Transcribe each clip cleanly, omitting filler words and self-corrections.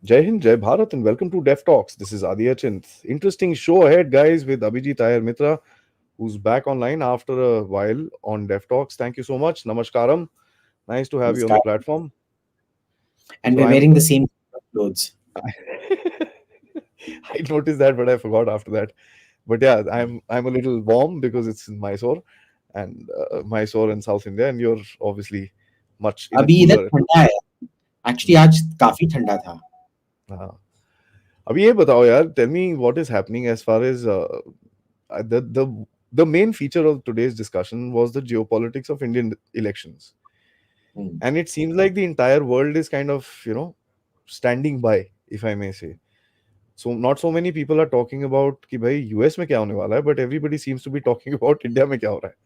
Jai Hind, Jai Bharat, and welcome to Dev Talks. This is Aadi. Interesting show ahead, guys, with Abhijit Iyer Mitra, who's back online after a while on Dev Talks. Thank you so much. Namaskaram. Nice to have you on the Namaskar. platform. And So we're I'm. wearing the same clothes. I noticed that, but I forgot after that. But yeah, I'm a little warm because it's in Mysore, and Mysore in South India, and you're obviously much in a अभी इधर cooler. ठंडा है. Actually आज काफी ठंडा था. Uh, अभी ये बताओ यार, tell me what is happening as far as the main feature of today's discussion was the geopolitics of Indian elections, Hmm. and it seems like the entire world is kind of standing by, if I may say. So not so many people are talking about कि भाई US में क्या होने वाला है, but everybody seems to be talking about India में क्या हो रहा है.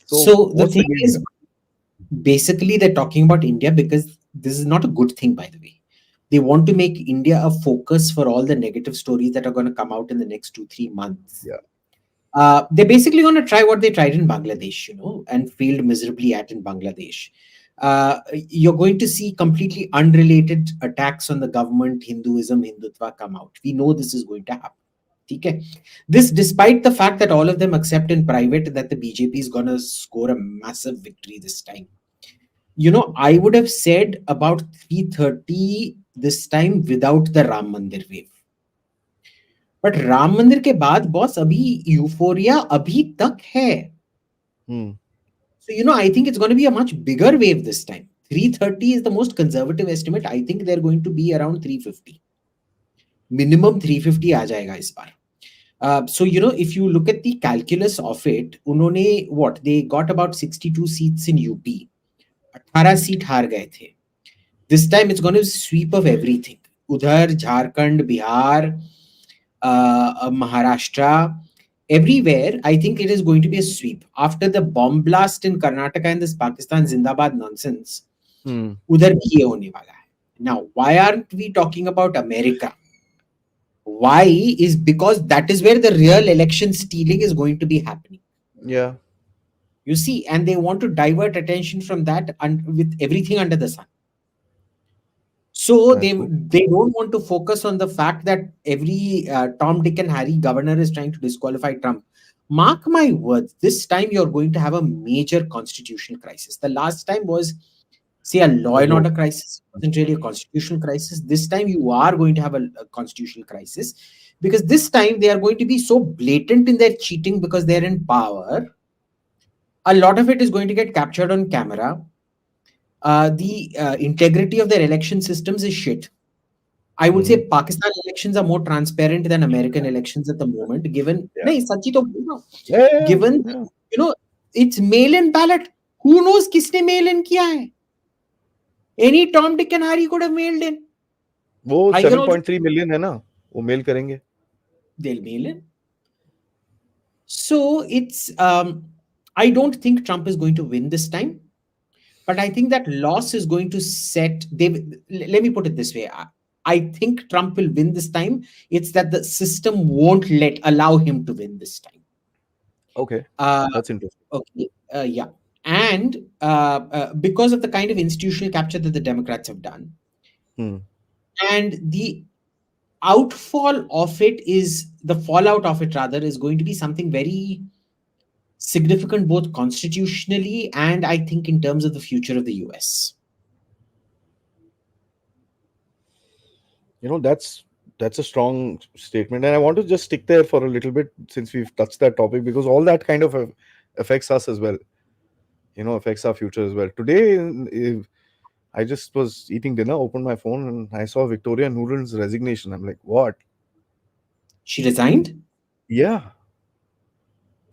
So So the what's the thing game is, here? basically they're talking about India because this is not a good thing, by the way. They want to make India a focus for all the negative stories that are going to come out in the next 2-3 months. Yeah. They're basically going to try what they tried in Bangladesh, and failed miserably at in Bangladesh. You're going to see completely unrelated attacks on the government, Hinduism, Hindutva come out. We know this is going to happen. Okay. This, despite the fact that all of them accept in private that the BJP is going to score a massive victory this time. I would have said about 3:30 this time without the Ram Mandir wave. But Ram मंदिर के बाद boss अभी euphoria अभी तक है. So I think it's going to be a much bigger wave this time. 330 is the most conservative estimate. I think they're going to be around 350. Minimum 350 आ जाएगा इस बार. So if you look at the calculus of it, उन्होंने what they got about 62 seats in UP. 18 seat हार गए थे. This time it's going to sweep of everything. उधर Jharkhand, Bihar, Maharashtra, everywhere, I think it is going to be a sweep. After the bomb blast in Karnataka and this Pakistan Zindabad nonsense, udhar bhi ye hone wala hai. Now, why aren't we talking about America? Why is because that is where the real election stealing is going to be happening. Yeah. You see, and they want to divert attention from that and with everything under the sun. So they don't want to focus on the fact that every Tom, Dick and Harry governor is trying to disqualify Trump. Mark my words, this time you're going to have a major constitutional crisis. The last time was, say, a law and order crisis. It wasn't really a constitutional crisis. This time you are going to have a constitutional crisis because this time they are going to be so blatant in their cheating because they're in power. A lot of it is going to get captured on camera. The integrity of their election systems is shit. I would say Pakistan elections are more transparent than American elections at the moment, given given it's mail-in ballot. Who knows किसने mail-in किया है? Any Tom, Dick and Harry could have mailed in. वो 7.3 million है ना, वो mail करेंगे. They'll mail in. So it's I don't think Trump is going to win this time. But I think that loss is going to set. Let me put it this way. I think Trump will win this time. It's that the system won't allow him to win this time. Okay, that's interesting. Okay, yeah, and because of the kind of institutional capture that the Democrats have done, and the outfall of it is the fallout of it rather is going to be something very significant both constitutionally and I think in terms of the future of the US. That's a strong statement, and I want to just stick there for a little bit since we've touched that topic because all that kind of affects us as well. Affects our future as well. Today, I just was eating dinner, opened my phone, and I saw Victoria Nuland's resignation. I'm like, what? She resigned? Yeah.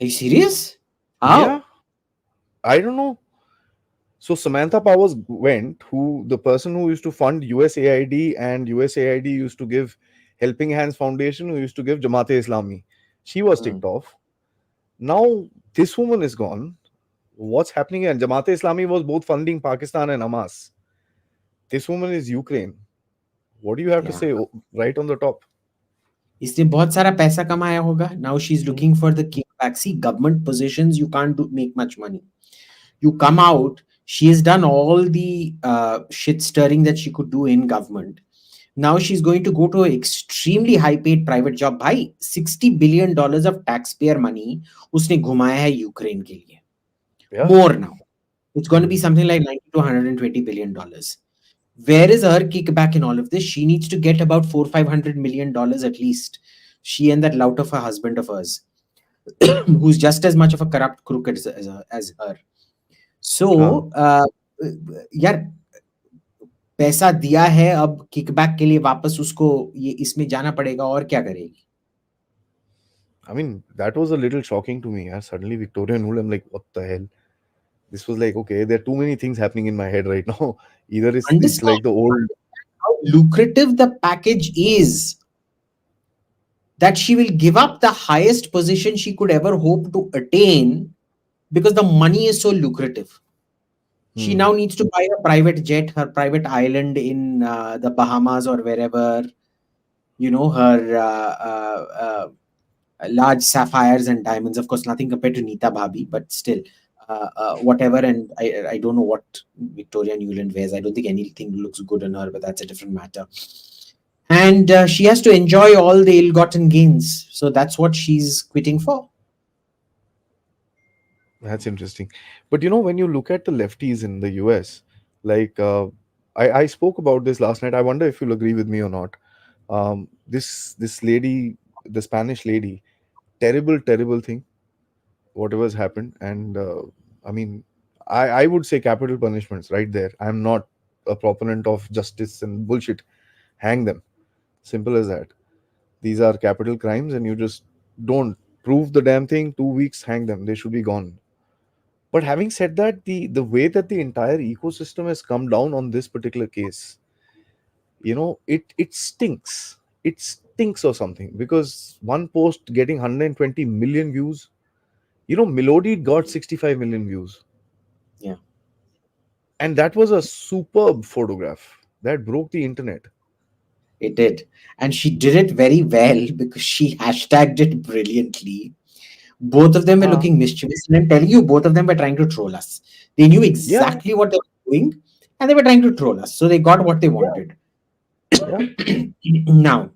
Are you serious? How? Yeah. I don't know. So Samantha Powers went, the person who used to fund USAID, and USAID used to give Helping Hands Foundation, who used to give Jamaat-e-Islami. She was ticked off. Now this woman is gone. What's happening? And Jamaat-e-Islami was both funding Pakistan and Hamas. This woman is Ukraine. What do you have to say right on the top? इसने बहुत सारा पैसा कमाया होगा. Now she's looking for the kickback. See, government positions, you can't make much money. You come out, she has done all the shit stirring that she could do in government. Now she's going to go to an extremely high paid private job. भाई $60 billion of taxpayer money उसने घुमाया है Ukraine के लिए. Yeah. More now. It's going to be Hmm. something like 90 to $120 billion. Where is her kickback in all of this? She needs to get about $400-500 million at least. She and that lout of a husband of hers, who's just as much of a corrupt crook as her. Huh. So, यार पैसा दिया है, अब kickback के लिए वापस उसको ये इसमें जाना पड़ेगा, और क्या करेगी? I mean, that was a little shocking to me. Yeah. Suddenly, Victorian rule. I'm like, what the hell? This was like, okay, there are too many things happening in my head right now. Either it's Understand like the old. how lucrative the package is, that she will give up the highest position she could ever hope to attain because the money is so lucrative. She Hmm. now needs to buy a private jet, her private island in the Bahamas or wherever, her large sapphires and diamonds. Of course, nothing compared to Nita Bhabi, but still, whatever. And I don't know what Victoria Newland wears. I don't think anything looks good on her, but that's a different matter. And she has to enjoy all the ill-gotten gains. So that's what she's quitting for. That's interesting. But when you look at the lefties in the US, like I spoke about this last night. I wonder if you'll agree with me or not. This lady, the Spanish lady, terrible, terrible thing, whatever's happened. And I mean, I would say capital punishments right there. I'm not a proponent of justice and bullshit. Hang them. Simple as that. These are capital crimes, and you just don't prove the damn thing. 2 weeks, hang them. They should be gone. But having said that, the way that the entire ecosystem has come down on this particular case, it stinks. It stinks or something, because one post getting 120 million views. Melody got 65 million views, Yeah, and that was a superb photograph that broke the internet. it did. And she did it very well because she hashtagged it brilliantly. Both of them were Huh. looking mischievous. And I'm telling you, both of them were trying to troll us. They knew Yeah, exactly what they were doing, and they were trying to troll us. So they got what they yeah, wanted. yeah. Now,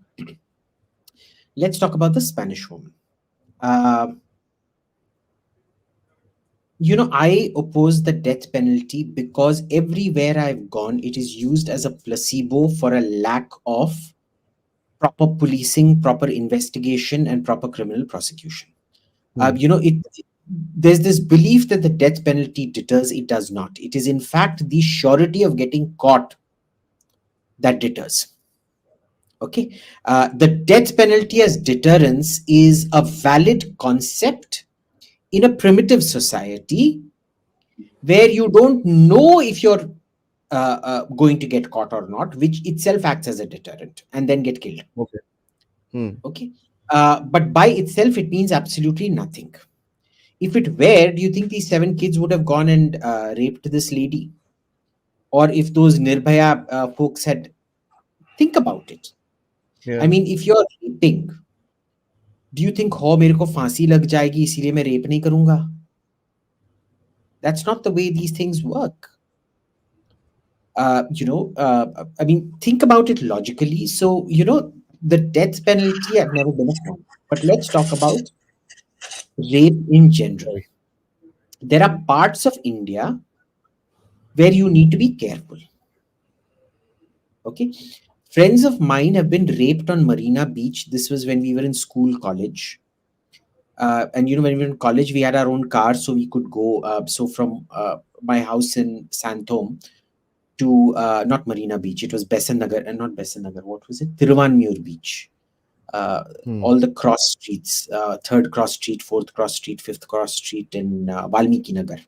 let's talk about the Spanish woman. Uh, I oppose the death penalty because everywhere I've gone, it is used as a placebo for a lack of proper policing, proper investigation, and proper criminal prosecution. Hmm. It there's this belief that the death penalty deters. It does not. It is in fact the surety of getting caught that deters. Okay, the death penalty as deterrence is a valid concept in a primitive society where you don't know if you're going to get caught or not, which itself acts as a deterrent, and then get killed. Okay. Hmm. Okay, but by itself, it means absolutely nothing. If it were, do you think these 7 kids would have gone and raped this lady? Or if those Nirbhaya folks had, think about it. I Yeah. mean, if you're raping, do you think हो मेरे को फांसी लग जाएगी इसीलिए मैं rape नहीं करूंगा? That's not the way these things work. I mean, think about it logically. So, the death penalty, I've never been a fan. But let's talk about rape in general. Sorry. There are parts of India where you need to be careful. Okay. Friends of mine have been raped on Marina Beach. This was when we were in school, college. And when we were in college, we had our own car, so we could go. So from my house in Santhom to not Marina Beach, it was Besant Nagar, and not Besant Nagar. What was it? Tiruvanmure Beach. Hmm. All the cross streets, third cross street, fourth cross street, fifth cross street in Valmiki Nagar.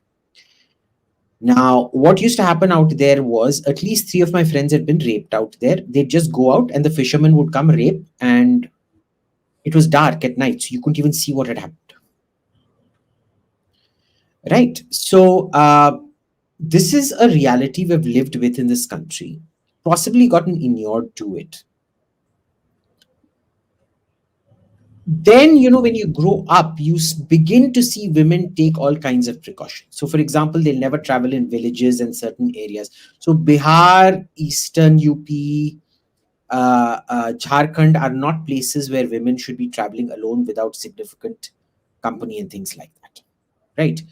Now, what used to happen out there was at least 3 of my friends had been raped out there. They'd just go out and the fishermen would come rape, and it was dark at night, so you couldn't even see what had happened. Right. So, this is a reality we've lived with in this country, possibly gotten inured to it. Then, when you grow up, you begin to see women take all kinds of precautions. So, for example, they'll never travel in villages and certain areas. So, Bihar, Eastern UP, Jharkhand are not places where women should be traveling alone without significant company and things like that, right?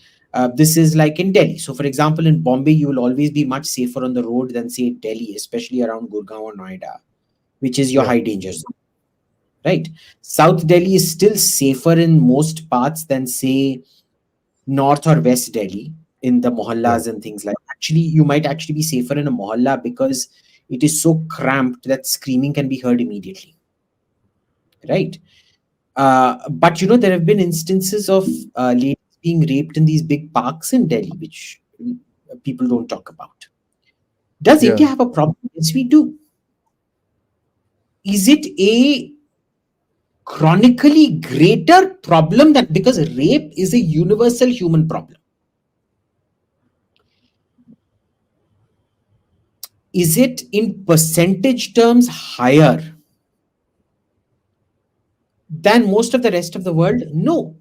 This is like in Delhi. So, for example, in Bombay, you will always be much safer on the road than, say, Delhi, especially around Gurgaon or Noida, which is your Yeah. high danger zone, right? South Delhi is still safer in most parts than, say, North or West Delhi in the Yeah. mohallas and things like that. Actually, you might actually be safer in a mohalla because it is so cramped that screaming can be heard immediately, right? But there have been instances of ladies being raped in these big parks in Delhi, which people don't talk about. Does Yeah. India have a problem? Yes, we do. Is it a chronically greater problem than, because rape is a universal human problem? Is it in percentage terms higher than most of the rest of the world? No,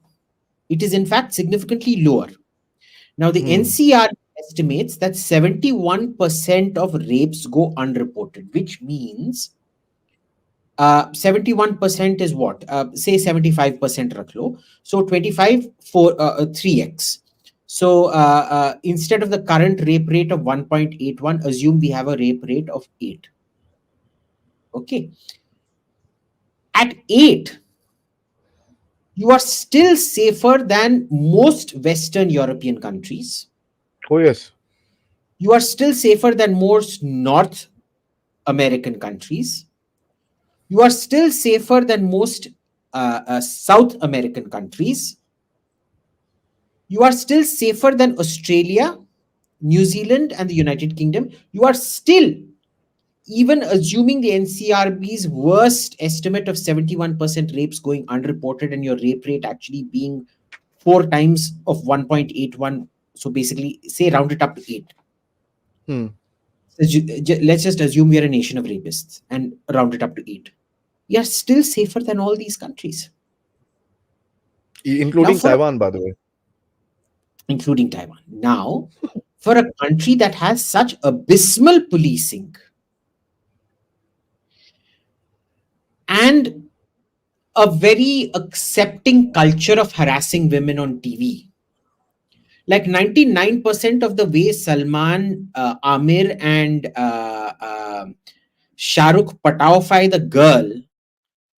it is in fact significantly lower. Now, the Hmm. NCR estimates that 71% of rapes go unreported, which means 71% is what? Say 75% rakh lo. So 25 for 3x. So instead of the current rape rate of 1.81, assume we have a rape rate of 8. Okay. At 8, you are still safer than most Western European countries. Oh yes. You are still safer than most North American countries. You are still safer than most South American countries. You are still safer than Australia, New Zealand, and the United Kingdom. You are still, even assuming the NCRB's worst estimate of 71% rapes going unreported and your rape rate actually being 4 times of 1.81. So basically, say round it up to 8. Hmm. Let's just assume we are a nation of rapists and round it up to 8. We are still safer than all these countries. Now, Including Taiwan, by the way. including Taiwan. Now, for a country that has such abysmal policing and a very accepting culture of harassing women on TV, like 99% of the way Salman, Amir, and Shahrukh Pataufai the girl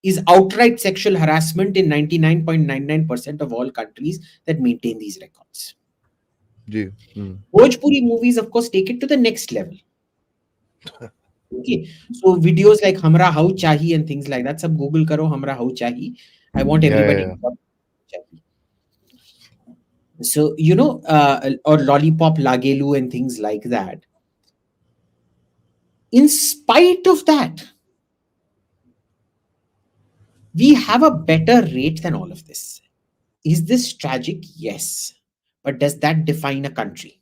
is outright sexual harassment in 99.99% of all countries that maintain these records. Ji. Hmm. Bhojpuri movies, of course, take it to the next level. Okay, so videos like Hamra How Chahi and things like that. Sab Google karo Hamra How Chahi. I want Yeah, yeah, everybody yeah. to watch Chahi. So or Lollipop Lagelu and things like that. In spite of that, we have a better rate than all of this. Is this tragic? Yes. But does that define a country?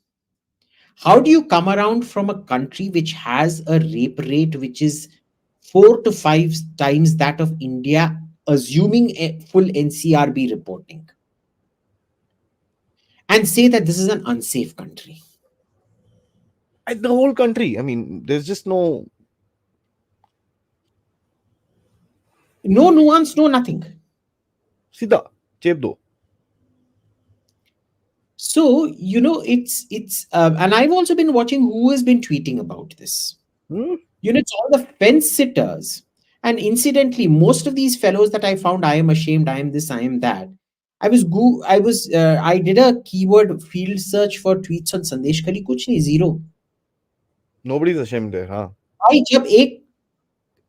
How do you come around from a country which has a rape rate which is 4 to 5 times that of India, assuming a full NCRB reporting, and say that this is an unsafe country? The whole country. I mean, there's just no. No nuance, no nothing. Sida. Chep do. So and I've also been watching who has been tweeting about this. Hmm? It's all the fence sitters. And incidentally, most of these fellows that I found, I am ashamed, I am this, I am that. I did a keyword field search for tweets on Sandesh Khali, kuch nahi, zero. Nobody's ashamed there, huh? भाई जब एक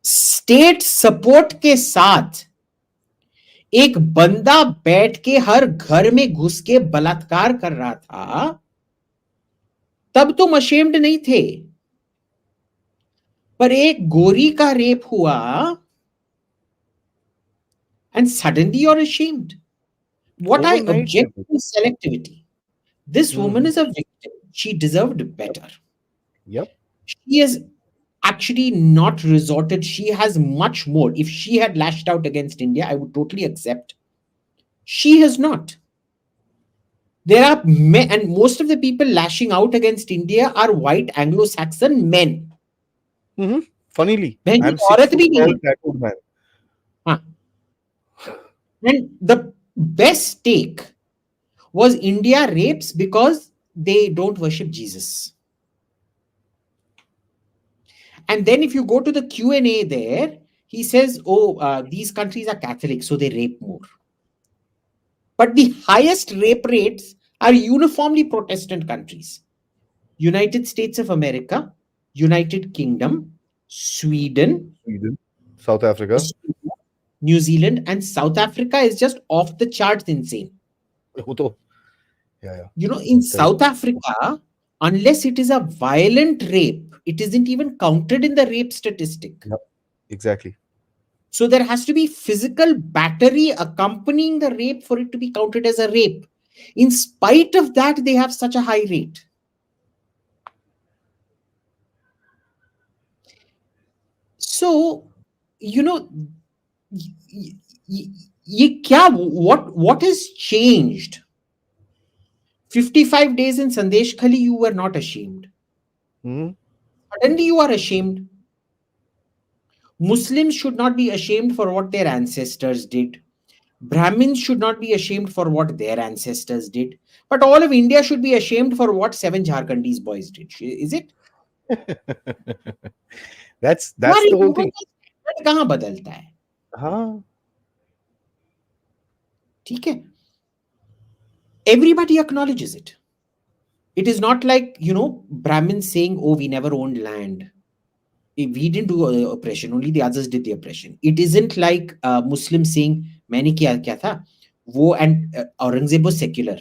state support के साथ एक बंदा बैठ के हर घर में घुस के बलात्कार कर रहा था, तब तुम अशेम्ड नहीं थे. पर एक गोरी का रेप हुआ and suddenly you're ashamed. What I Overnight. object to is selectivity. This woman Hmm. is a victim. She deserved better. Yep. She has actually not resorted. She has much more. If she had lashed out against India, I would totally accept. She has not. There are men, and most of the people lashing out against India are white Anglo Saxon men. Hmm. funnily, बहन जी I'm six औरत foot भी नहीं tall है. tattooed man. हाँ. And the best take was India rapes because they don't worship Jesus. And then if you go to the Q&A there, he says, oh, these countries are Catholic, so they rape more. But the highest rape rates are uniformly Protestant countries. United States of America, United Kingdom, Sweden, Sweden, South Africa. Australia, New Zealand, and South Africa is just off the charts insane. वो तो, yeah, You know, in सही. South Africa, unless it is a violent rape, it isn't even counted in the rape statistic. Yeah, exactly. So there has to be physical battery accompanying the rape for it to be counted as a rape. In spite of that, they have such a high rate. So, you know, what has changed? 55 days in Sandesh Khali, you were not ashamed. Hmm. Suddenly, you are ashamed. Muslims should not be ashamed for what their ancestors did. Brahmins should not be ashamed for what their ancestors did. But all of India should be ashamed for what seven Jharkhandis boys did. Is it? That's हमारे the whole लोगों thing. का standard कहाँ बदलता है? हाँ. ठीक है? Everybody acknowledges it. It is not like, Brahmins saying, oh, we never owned land. We didn't do oppression, only the others did the oppression. It isn't like Muslims saying, मैंने क्या था? वो and Aurangzeb was secular.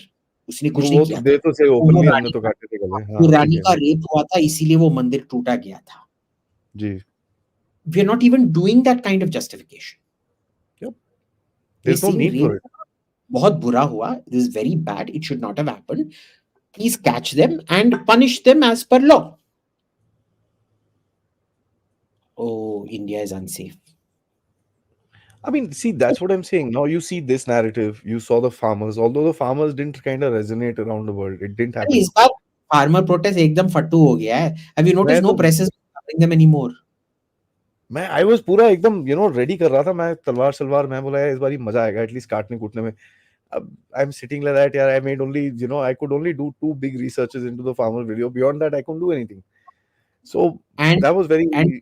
उसने कुछ नहीं वो तो किया दे था. तो सही वो ओपनली, हमने रानी तो काटे थे गले. वो हाँ, ठीक रानी है. का रेप हुआ था, इसीलिए वो मंदिर टूटा गया था. जी. We are not even doing that kind of justification. Yep. We're There's no saying need for rape it. बहुत बुरा हुआ. This is very bad. It should not have happened. Please catch them and punish them as per law. Oh, India is unsafe. I mean, see, that's what I'm saying. Now you see this narrative. You saw the farmers, although the farmers didn't kind of resonate around the world. It didn't अरे happen. इस बार farmer protest एकदम फट्टू हो गया है. Have you मैं noticed no तो presses covering them anymore? मैं I was पूरा एकदम रेडी कर रहा था. मैं तलवार सलवार, मैं बोला यार इस बार ही मजा आएगा एटलीस्ट काटने कूटने में. अब I am sitting like that यार. I made only I could only do two big researches into the farmer video. Beyond that I couldn't do anything. So And that was and very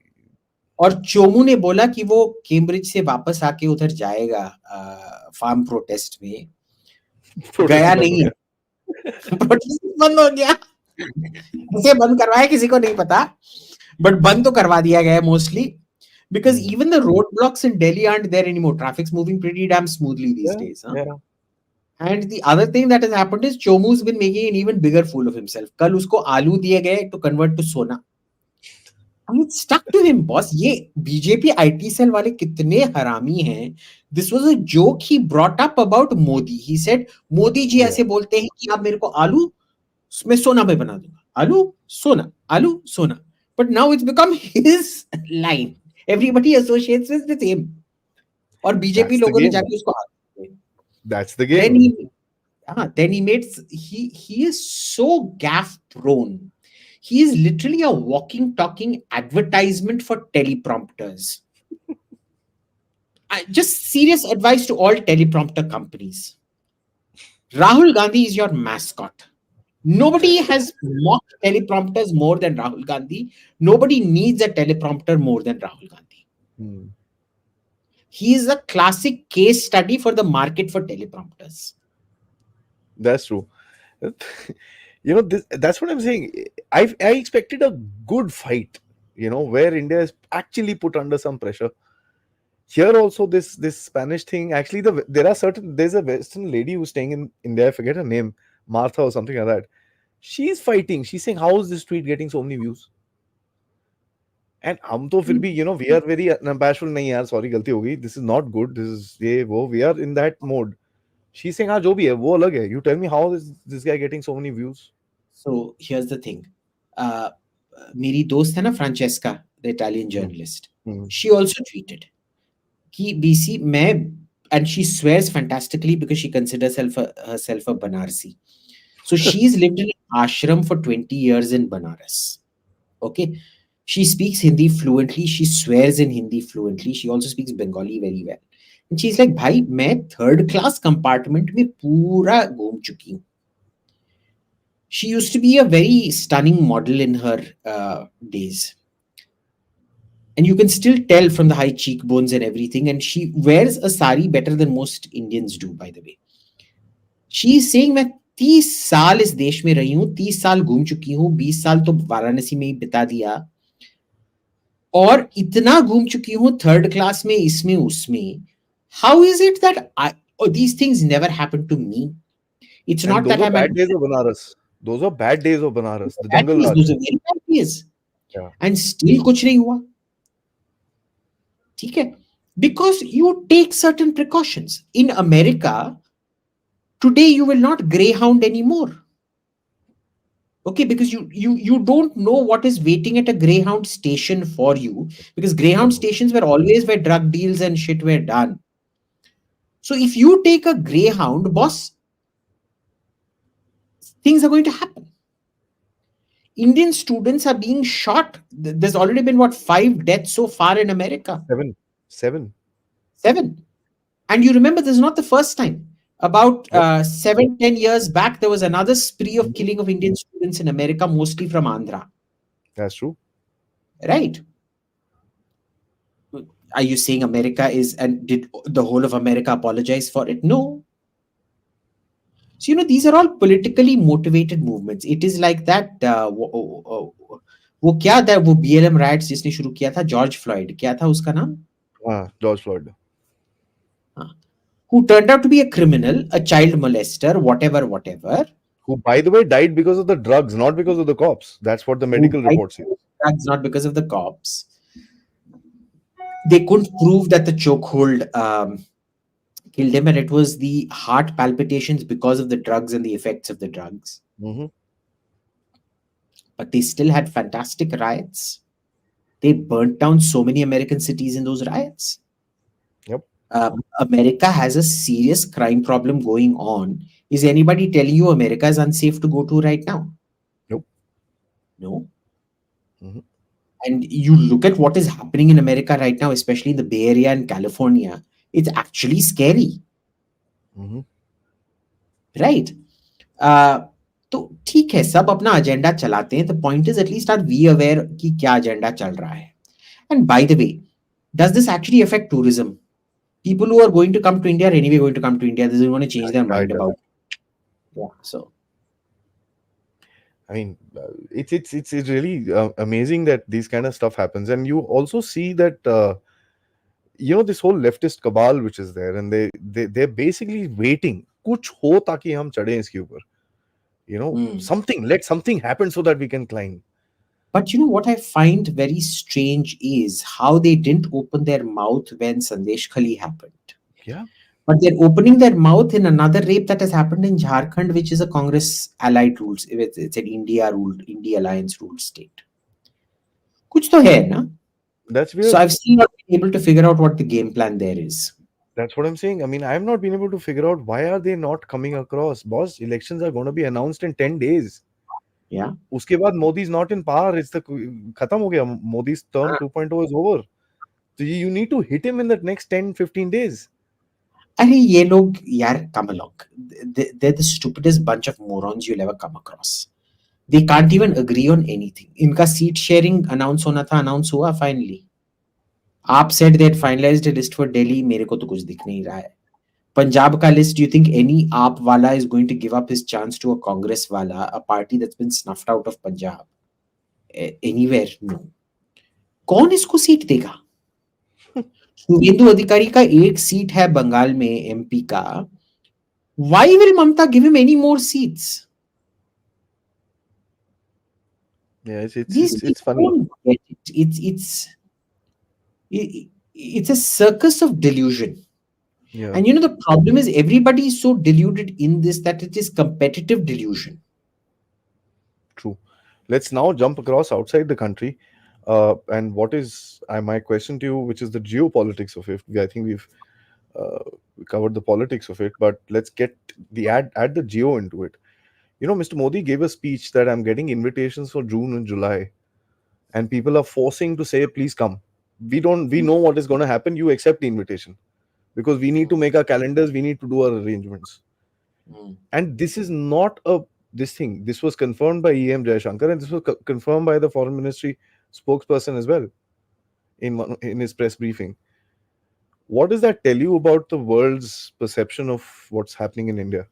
और चोमू ने बोला कि वो Cambridge से वापस आके उधर जाएगा फार्म प्रोटेस्ट में. प्रोटेस्ट गया बंद हो नहीं है. गया. प्रोटेस्ट बंद हो गया. किसे बंद करवाया किसी को नहीं पता, बट बंद तो करवा दिया गया है mostly. Because even the roadblocks in Delhi aren't there anymore. Traffic's moving pretty damn smoothly these days. Huh? Yeah. And the other thing that has happened is Chomu's been making an even bigger fool of himself. कल उसको आलू दिए गए to convert to सोना. I mean, it's stuck to him, boss. ये BJP IT cell वाले कितने हरामी हैं. This was a joke he brought up about Modi. He said, Modi ji ऐसे बोलते हैं कि आप मेरे को आलू मैं सोना में बना दूंगा. आलू सोना. But now it's become his line. Everybody associates with him. और बीजेपी That's the लोगों ने game. जाके उसको That's the then game. he made he is so gaff prone. He is literally a walking talking advertisement for teleprompters. Just serious advice to all teleprompter companies. Rahul Gandhi is your mascot. Nobody has mocked teleprompters more than Rahul Gandhi. Nobody needs a teleprompter more than Rahul Gandhi. He is a classic case study for the market for teleprompters. That's true. That's what I'm saying. I expected a good fight, where India is actually put under some pressure. Here also, this Spanish thing. Actually, there's a Western lady who's staying in India. I forget her name, Martha or something like that. She's fighting. She's saying, "How is this tweet getting so many views?" And हम तो फिर भी we are very unabashful. नहीं यार, sorry, गलती हो गई. This is not good. This is ये वो. We are in that mode. She's saying, हाँ जो भी है वो अलग है. You tell me, how is this guy getting so many views? So here's the thing. मेरी दोस्त है ना Francesca, the Italian journalist. She also tweeted कि BC मैं, and she swears fantastically because she considers herself a Banarsi. So she's lived in an ashram for 20 years in Banaras. Okay. She speaks Hindi fluently. She swears in Hindi fluently. She also speaks Bengali very well. And she's like, भाई मैं third class compartment में पूरा घूम चुकी हूँ. She used to be a very stunning model in her days. And you can still tell from the high cheekbones and everything. And she wears a sari better than most Indians do, by the way. She is saying, मैं 30 साल इस देश में रही हूँ, 30 साल घूम चुकी हूँ, 20 साल तो वाराणसी में ही बिता दिया, और इतना घूम चुकी हूँ थर्ड क्लास में, इसमें उसमें. How is it that these things never happened to me? It's And not those that are I'm at bad days of Banaras. Those are bad days of Banaras. The bad Jungle days, Raj. those are very bad days, Yeah. and still कुछ नहीं हुआ. ठीक है? Because you take certain precautions. In America, today you will not greyhound anymore. Okay, because you don't know what is waiting at a greyhound station for you, because greyhound Mhm. stations were always where drug deals and shit were done. So if you take a greyhound, boss, things are going to happen. Indian students are being shot. There's already been what, 5 deaths so far in America? Seven. Seven. 7. And you remember, this is not the first time. About Yep. 7-10 years back, there was another spree of Mhm. killing of Indian students in America, mostly from Andhra. That's true. Right? Are you saying America is, and did the whole of America apologize for it? No. So, these are all politically motivated movements. It is like that. वो क्या था, वो BLM riots जिसने शुरू किया था, George Floyd, क्या था उसका नाम? George Floyd. हाँ. Who turned out to be a criminal, a child molester, whatever, whatever. Who, by the way, died because of the drugs, not because of the cops. That's what the Who medical died report says. of drugs, not because of the cops. They couldn't prove that the chokehold killed him, and it was the heart palpitations because of the drugs and the effects of the drugs. Mm-hmm. But they still had fantastic riots. They burnt down so many American cities in those riots. Yep. America has a serious crime problem going on. Is anybody telling you America is unsafe to go to right now? Nope. No. Mm-hmm. And you look at what is happening in America right now, especially in the Bay Area and California, it's actually scary. Mm-hmm. Right? तो ठीक है, सब अपना agenda चलाते हैं. The point is at least are we aware कि क्या agenda चल रहा है. And by the way, does this actually affect tourism? People who are going to come to India are anyway going to come to India. This is going to change their I mind does. about. Yeah. So I mean, it's really amazing that these kind of stuff happens, and you also see that this whole leftist cabal which is there, and they're basically waiting. कुछ हो ताकि हम चढ़े इसके ऊपर. Something, let something happen so that we can climb. But what I find very strange is how they didn't open their mouth when Sandesh Khali happened. Yeah. But they're opening their mouth in another rape that has happened in Jharkhand, which is a Congress allied rules. It's an India alliance ruled state. कुछ तो है ना? That's So weird. I've still not been able to figure out what the game plan there is. That's what I'm saying. I mean, I've not been able to figure out why are they not coming across. Boss, elections are going to be announced in 10 days. Yeah. उसके बाद Modi is not in power. It's the खत्म हो गया. Modi's term 2.0 is over. So you need to hit him in the next 10-15 days. अरे ये लोग यार, come along. They're the stupidest bunch of morons you'll ever come across. They can't even agree on anything. इनका seat sharing announce होना था, announce हुआ finally. आप said they had finalized a list for Delhi. मेरे को तो कुछ दिख नहीं रहा है. Punjab का list, do you think any AAP wala is going to give up his chance to a Congress wala, a party that's been snuffed out of Punjab? Anywhere? No. कौन इसको सीट देगा? शुभेंदु अधिकारी का एक सीट है बंगाल में MP का. Why will Mamta give him any more seats? Yeah, These it's people funny. don't get it. It's a circus of delusion. Yeah. And the problem is everybody is so deluded in this that it is competitive delusion. True. Let's now jump across outside the country. And what is my question to you, which is the geopolitics of it. I think we've covered the politics of it, but let's get the add the geo into it. Mr. Modi gave a speech that I'm getting invitations for June and July, and people are forcing to say, please come. We know what is going to happen. You accept the invitation, because we need to make our calendars, we need to do our arrangements. Mm. And this is not a this thing. This was confirmed by EM Jaishankar, and this was confirmed by the foreign ministry spokesperson as well in his press briefing. What does that tell you about the world's perception of what's happening in India?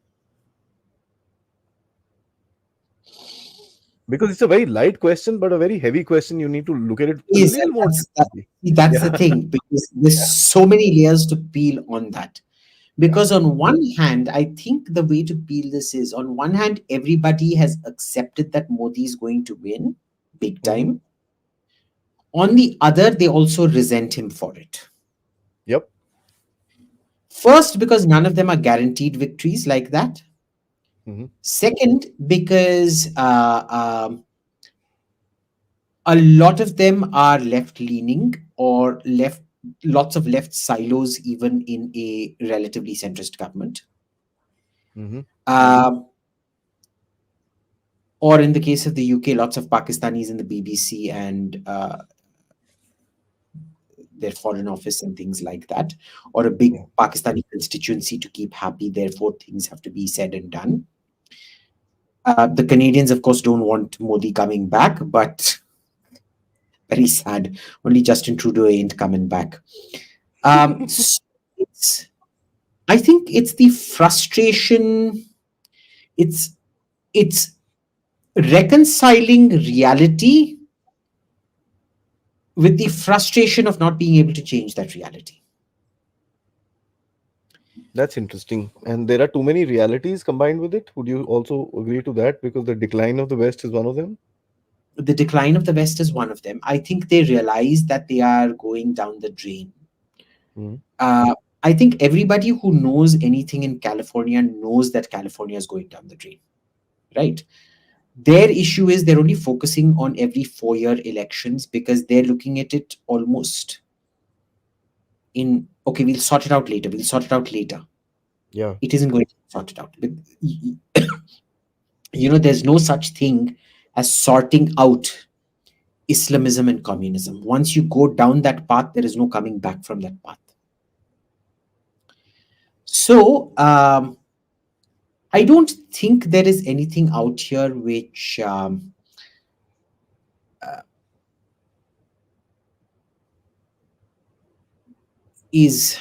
Because it's a very light question, but a very heavy question. You need to look at it a Is little and more deeply. that's the Yeah. thing, because there's so many layers to peel on that. Yeah. Because on one hand, I think the way to peel this is, on one hand, everybody has accepted that Modi is going to win big Hmm. time. On the other, they also resent him for it. Yep. First, because none of them are guaranteed victories like that. Hmm. Second, because a lot of them are left leaning, or left, lots of left silos, even in a relatively centrist government. Hmm. Um, or in the case of the UK, lots of Pakistanis in the BBC and their foreign office and things like that, or a big Yeah. Pakistani constituency to keep happy. Therefore, things have to be said and done. The Canadians, of course, don't want Modi coming back, but very sad. Only Justin Trudeau ain't coming back. So it's, I think it's the frustration. It's it's reconciling reality with the frustration of not being able to change that reality. That's interesting. And there are too many realities combined with it. Would you also agree to that? Because the decline of the West is one of them. The decline of the West is one of them. I think they realize that they are going down the drain. Mm. Uh, I think everybody who knows anything in California knows that California is going down the drain, right? Their issue is they're only focusing on every 4 year elections, because they're looking at it almost in, okay, we'll sort it out later. We'll sort it out later. Yeah. It isn't going to be sorted out. There's no such thing as sorting out Islamism and communism. Once you go down that path, there is no coming back from that path. So, I don't think there is anything out here which is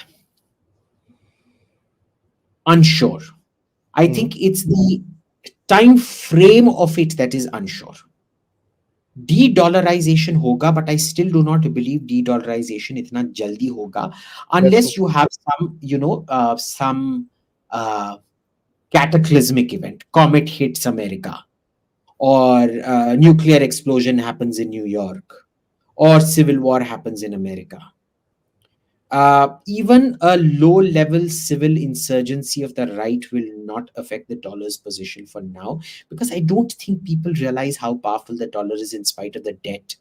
unsure. I Mm. think it's the time frame of it that is unsure. De-dollarization hoga, but I still do not believe de-dollarization itna jaldi hoga, That's true. unless you have some uh, cataclysmic event, comet hits America, or nuclear explosion happens in New York, or civil war happens in America. Even a low level civil insurgency of the right will not affect the dollar's position for now, because I don't think people realize how powerful the dollar is in spite of the debt.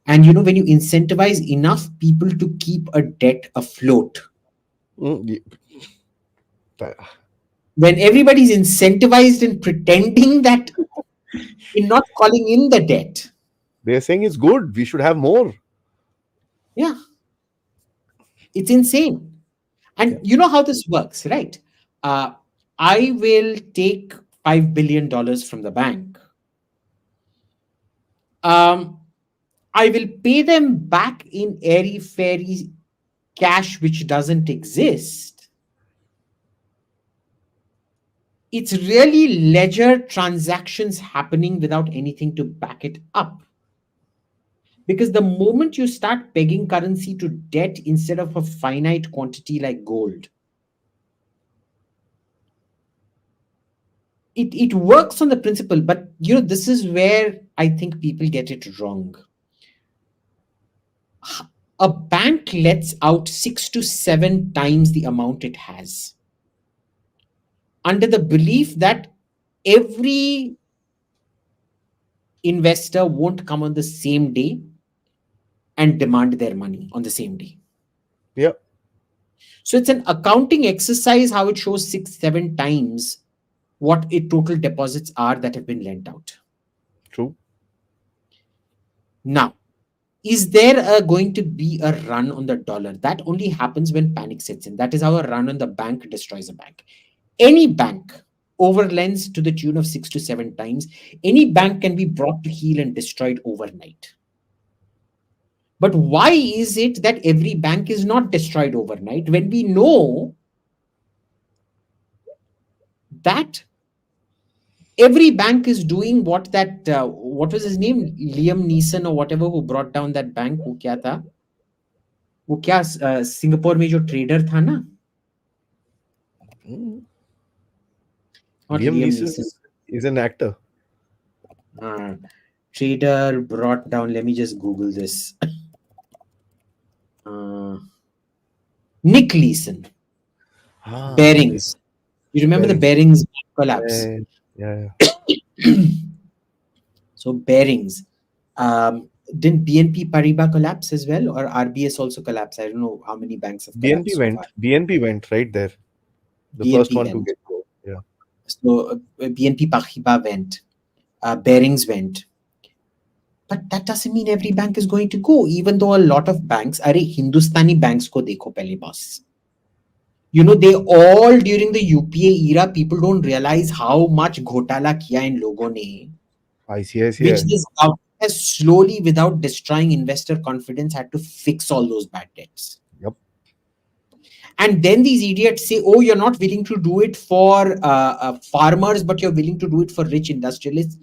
And when you incentivize enough people to keep a debt afloat, Mm. when everybody's incentivized in pretending that, in not calling in the debt, They're saying it's good. We should have more. yeah, it's insane. Yeah. And you know how this works, right? Uh, I will take $5 billion from the bank. Um, I will pay them back in airy fairy cash which doesn't exist. It's really ledger transactions happening without anything to back it up. Because the moment you start pegging currency to debt instead of a finite quantity like gold, it works on the principle. But this is where I think people get it wrong. A bank lets out 6 to 7 times the amount it has, under the belief that every investor won't come on the same day and demand their money on the same day. Yeah. So it's an accounting exercise how it shows 6 7 times what its total deposits are that have been lent out. True. Now, Is there going to be a run on the dollar? That only happens when panic sets in. That is how a run on the bank destroys a bank. Any bank overlends to the tune of 6 to 7 times. Any bank can be brought to heel and destroyed overnight. But why is it that every bank is not destroyed overnight when we know that every bank is doing what that what was his name, Liam Neeson or whatever, who brought down that bank? वो क्या था? वो क्या Singapore में जो trader था ना? Mm. Not Liam Liam Neeson Neeson. is an actor. Trader brought down. Let me just Google this. Nick Leeson. Bearings. You remember the Bearings collapse? Yeah. So Bearings. Didn't BNP Paribas collapse as well, or RBS also collapse? I don't know how many banks have collapsed so far. BNP went right there. The first BNP one to went. get go. Yeah. So BNP Paribas went. Bearings went. But that doesn't mean every bank is going to go, even though a lot of banks, are Hindustani banks ko dekho pehle boss. You know, they all during the UPA era, people don't realize how much ghotala kiya in logon ne, which ICICI. this government has slowly, without destroying investor confidence, had to fix all those bad debts. Yep. And then these idiots say, oh, you're not willing to do it for farmers, but you're willing to do it for rich industrialists.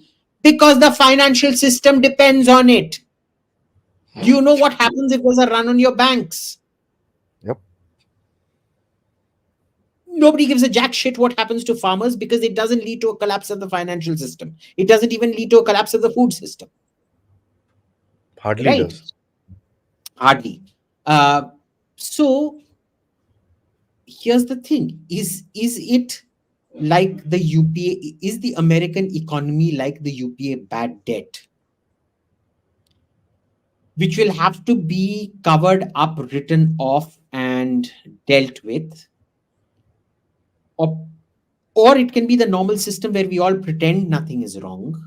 Because the financial system depends on it. Do you know what happens if there's a run on your banks? Yep. Nobody gives a jack shit what happens to farmers because it doesn't lead to a collapse of the financial system. It doesn't even lead to a collapse of the food system. Hardly Right? does. Hardly. So here's the thing. Is it like the UPA? Is the American economy like the UPA bad debt, which will have to be covered up, written off, and dealt with? Or it can be the normal system where we all pretend nothing is wrong.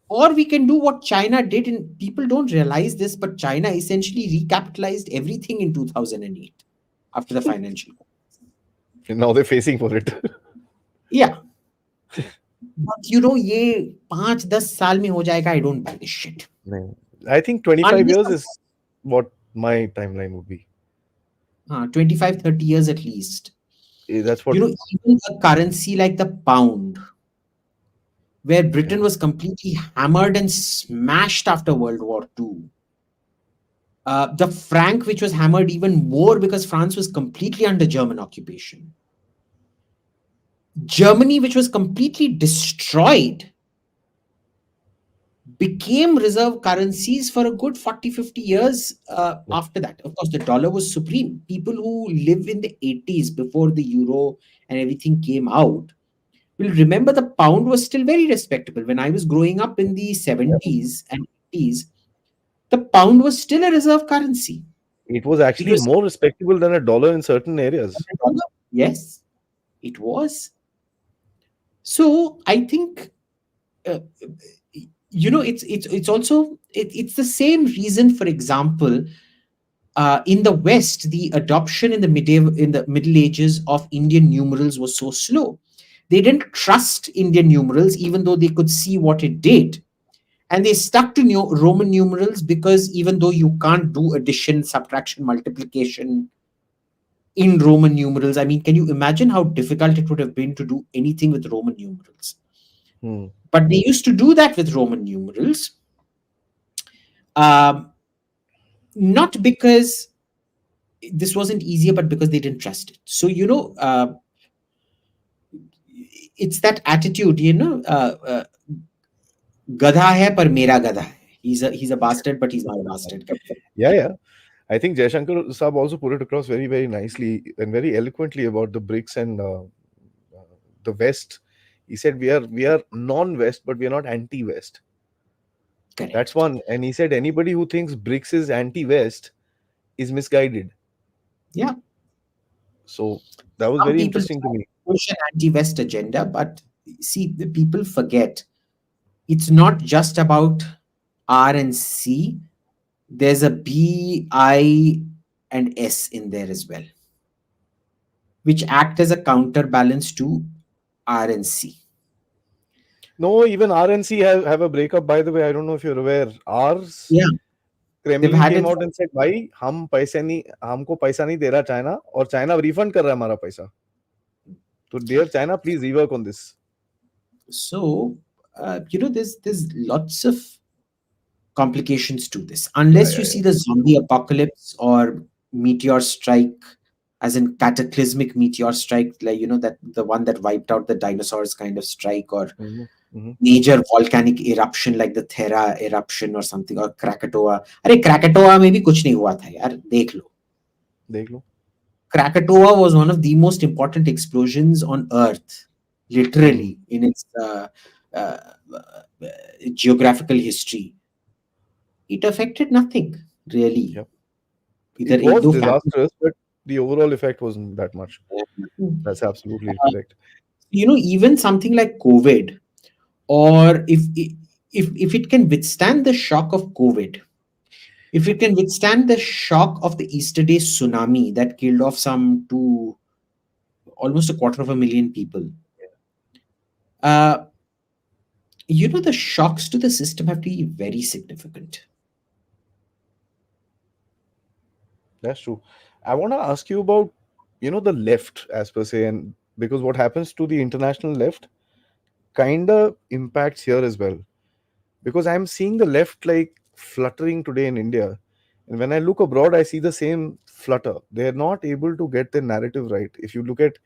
Or we can do what China did, and people don't realize this, but China essentially recapitalized everything in 2008 after the financial. And now they're facing for it. Yeah. But you know, ye 5-10 साल में हो जाएगा, I don't buy this shit. I think 25 Unless years is what my timeline would be. 25-30 years at least. That's what. You know, even a currency like the pound, where Britain was completely hammered and smashed after World War II. The franc, which was hammered even more because France was completely under German occupation. Germany, which was completely destroyed, became reserve currencies for a good 40-50 years after that. Of course, the dollar was supreme. People who live in the 80s, before the euro and everything came out, will remember the pound was still very respectable. When I was growing up in the 70s and 80s, the pound was still a reserve currency. It was It actually was more respectable than a dollar in certain areas. Yes, it was. So I think uh, you know, it's also it's the same reason. For example, in the West, the adoption in the Middle Ages of Indian numerals was so slow. They didn't trust Indian numerals, even though they could see what it did, and they stuck to Roman numerals because even though you can't do addition, subtraction, multiplication in Roman numerals, I mean, can you imagine how difficult it would have been to do anything with Roman numerals? But they used to do that with Roman numerals, not because this wasn't easier, but because they didn't trust it. So, you know, it's that attitude, you know, gadha hai par mera gadha hai. He's a bastard, but he's my bastard. Yeah. I think Jaishankar Saab also put it across very, very nicely and very eloquently about the BRICS and the West. He said we are non-West, but we are not anti-West. Correct. That's one. And he said anybody who thinks BRICS is anti-West is misguided. Yeah. So that was very interesting to me. Push an anti-West agenda, but see, the people forget it's not just about R and C. There's a B, I, and S in there as well, which act as a counterbalance to R and C. No, even RNC have a breakup. By the way, I don't know if you're aware. Ours Yeah, they've Kremlin had came it. out and said, भाई हम पैसे नहीं हमको पैसा नहीं दे रहा China और China refund कर रहा है हमारा पैसा. तो dear China, please rework on this. So, there's lots of complications to this. Yeah, Unless you yeah, see yeah. the zombie apocalypse or meteor strike, as in cataclysmic meteor strike, like that the one that wiped out the dinosaurs kind of strike, or Mm-hmm. Mm-hmm. major volcanic eruption like the Thera eruption or something, or Krakatoa. अरे Krakatoa में भी कुछ नहीं हुआ था यार, देख लो. देख लो. Krakatoa was one of the most important explosions on Earth, Mm. literally in its uh, geographical history. It affected nothing really. Yeah. Either It एक was दो family. disastrous, but the overall effect wasn't that much. That's absolutely correct. Even something like COVID, or if it can withstand the shock of COVID, if it can withstand the shock of the Easter Day tsunami that killed off some two, almost a quarter of a million people, uh, the shocks to the system have to be very significant. That's true. I want to ask you about, the left as per se, and because what happens to the international left kind of impacts here as well. Because I'm seeing the left like fluttering today in India. And when I look abroad, I see the same flutter. They're not able to get their narrative right. If you look at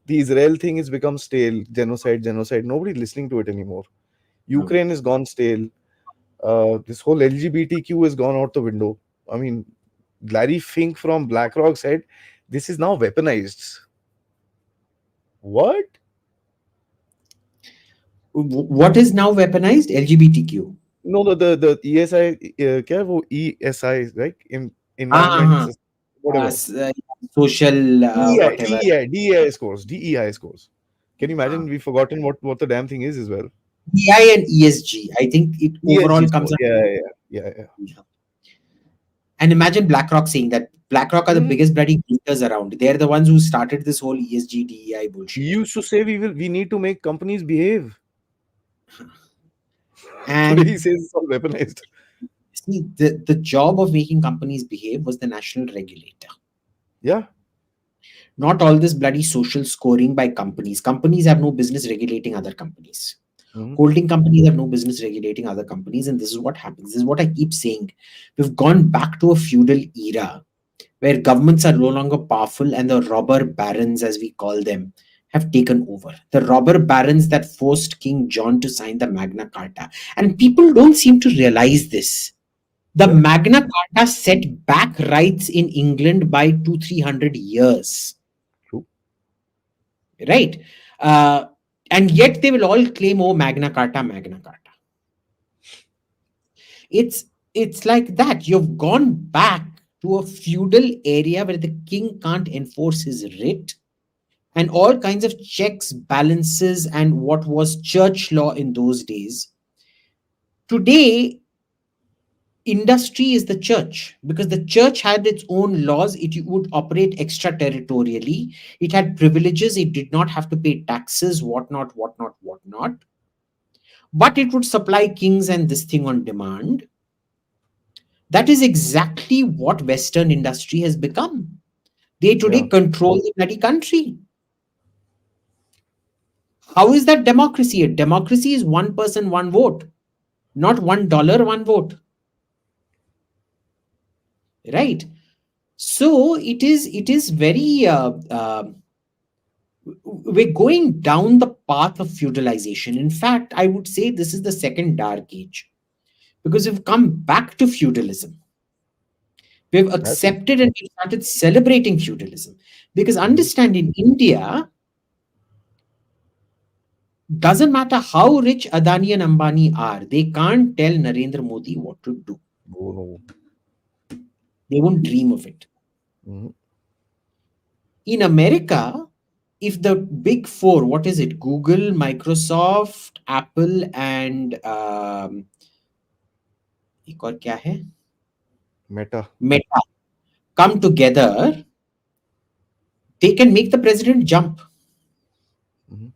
the Israel thing, it's become stale. Genocide, genocide. Nobody listening to it anymore. Um, Ukraine is gone stale. This whole LGBTQ has gone out the window. I mean, Larry Fink from BlackRock said this is now weaponized. What? what is now weaponized? LGBTQ. No, the ESI, क्या है वो ESI, right? Environment, Ah, whatever. social DEI, whatever. DEI, DEI scores, DEI scores. Can you Uh, imagine? We've forgotten what the damn thing is as well. DI and ESG. I think it ESG overall comes score. up. Yeah, yeah, yeah, yeah. And imagine BlackRock saying that BlackRock are the Mhm. biggest bloody geekers around. They're the ones who started this whole ESG DEI He bullshit. used to say we need to make companies behave. Today he And says it's all weaponized. see, the job of making companies behave was the national regulator. Yeah. Not all this bloody social scoring by companies. Companies have no business regulating other companies. Hmm. Holding companies have no business regulating other companies. And this is what happens. This is what I keep saying. We've gone back to a feudal era where governments are no longer powerful and the robber barons, as we call them, have taken over. The robber barons that forced King John to sign the Magna Carta. And people don't seem to realize this. The Yeah. Magna Carta set back rights in England by 200-300 years, True. right? Uh, and yet they will all claim, oh, Magna Carta, Magna Carta. It's like that. You've gone back to a feudal area where the king can't enforce his writ, and all kinds of checks, balances, and what was church law in those days. Today, industry is the church, because the church had its own laws. It would operate extraterritorially. It had privileges. It did not have to pay taxes, whatnot, whatnot, whatnot. But it would supply kings and this thing on demand. That is exactly what Western industry has become. They Yeah. today control the bloody country. How is that democracy? A democracy is one person, one vote, not $1, one vote. Right? So it is very we're going down the path of feudalization. In fact, I would say this is the second dark age, because we've come back to feudalism. We've That's true. accepted and we started celebrating feudalism. Because Hmm. understand, in India, doesn't matter how rich Adani and Ambani are, they can't tell Narendra Modi what to do. Oh, no. They won't dream of it. Hmm. In America, if the big four, what is it? Google, Microsoft, Apple, and एक और क्या है, Meta. Meta, come together, they can make the president jump. Mhm.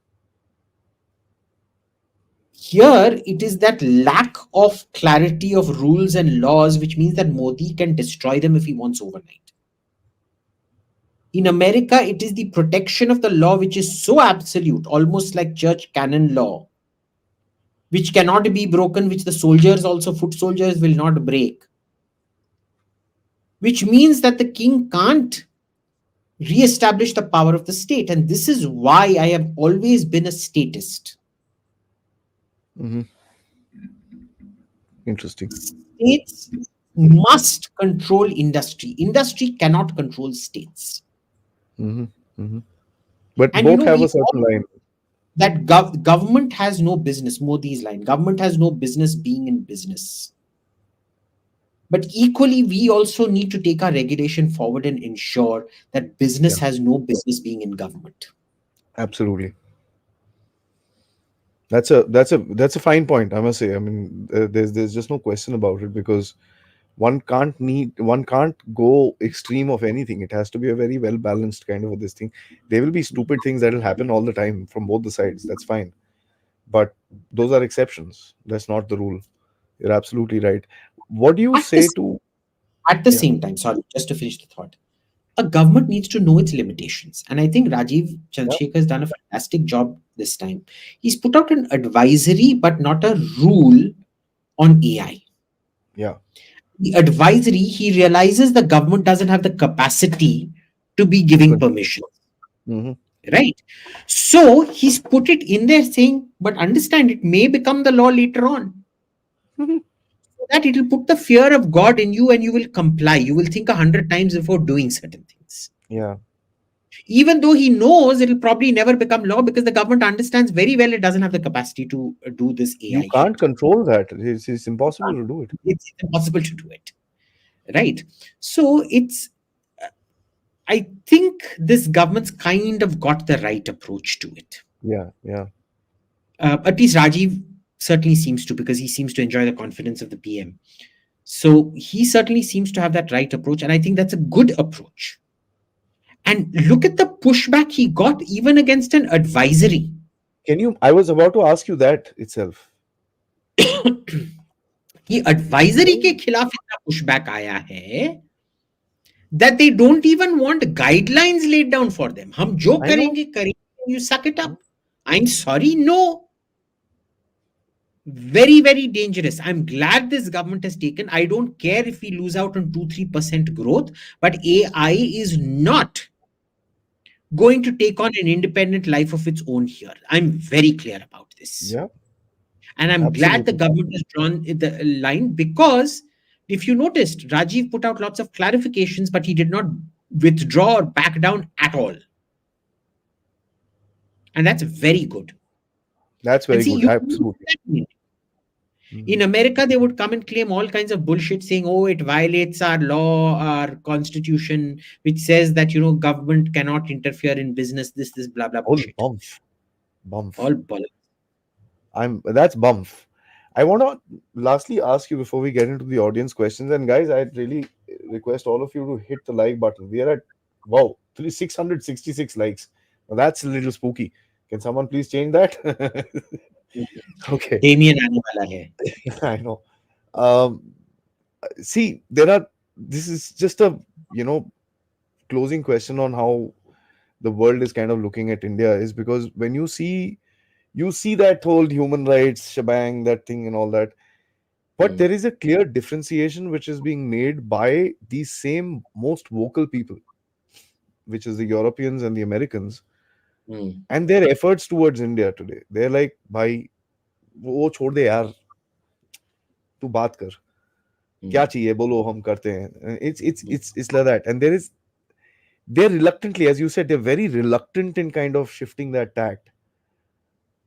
Here, it is that lack of clarity of rules and laws, which means that Modi can destroy them if he wants overnight. In America, it is the protection of the law, which is so absolute, almost like church canon law, which cannot be broken, which the soldiers, also foot soldiers, will not break. Which means that the king can't re-establish the power of the state. And this is why I have always been a statist. Mhm. Interesting. States must control industry. Industry cannot control states. Hmm. Hmm. But And both have we a all certain line. that government has no business, Modi's line, government has no business being in business. But equally, we also need to take our regulation forward and ensure that business Yeah, has no business being in government. absolutely. That's a fine point, I must say. I mean, there's just no question about it, because one can't go extreme of anything. It has to be a very well balanced kind of a this thing. There will be stupid things that will happen all the time from both the sides. That's fine, but those are exceptions. That's not the rule. You're absolutely right. What do you At the, say to? at the Yeah, same time, sorry, just to finish the thought, a government needs to know its limitations. And I think Rajiv yeah, Chandrasekhar has done a fantastic job this time. He's put out an advisory, but not a rule on AI. yeah. The advisory, he realizes the government doesn't have the capacity to be To giving control. permission, Hmm. right? So he's put it in there saying, but understand it may become the law later on. So that it will put the fear of God in you and you will comply. You will think 100 times before doing certain things. Yeah, Even though he knows it will probably never become law because the government understands very well it doesn't have the capacity to do this you AI can't shit. control that. It's impossible to do it. It's impossible to do it, right? So it's, I think this government's kind of got the right approach to it. Yeah, yeah. At least Rajiv certainly seems to, because he seems to enjoy the confidence of the PM. So he certainly seems to have that right approach, and I think that's a good approach. And look at the pushback he got even against an advisory. Can you? I was about to ask you that itself. ये advisory के खिलाफ इतना pushback आया है that they don't even want guidelines laid down for them. हम जो I know. करेंगे करेंगे, you suck it up. I'm sorry, no. Very, very dangerous. I'm glad this government has taken. I don't care if we lose out on 2-3% growth, but AI is not going to take on an independent life of its own here. I'm very clear about this. Yeah, And I'm glad the absolutely. government has drawn the line, because if you noticed, Rajiv put out lots of clarifications, but he did not withdraw or back down at all. And that's very good. That's And very see, good. you can do Absolutely. that in India. In Mhm. America, they would come and claim all kinds of bullshit saying, oh, it violates our law, our constitution, which says that, government cannot interfere in business, this, blah, blah All bullshit. bumf, bumf. All bull. That's bumf. I want to lastly ask you before we get into the audience questions. And guys, I really request all of you to hit the like button. We are at, wow, 666 likes. Now that's a little spooky. Can someone please change that? Okay. Damien आने वाला है. I know. Um, See, there are. This is just a you know closing question on how the world is kind of looking at India, is because when you see that whole human rights shebang, that thing and all that, but Hmm. there is a clear differentiation which is being made by these same most vocal people, which is the Europeans and the Americans, Hmm. and their efforts towards India today. They're like, भाई वो छोड़ दे यार, तू बात कर, क्या Hmm. चाहिए बोलो हम करते हैं. It's like that, and they're reluctantly, as you said, they're very reluctant in kind of shifting that tact,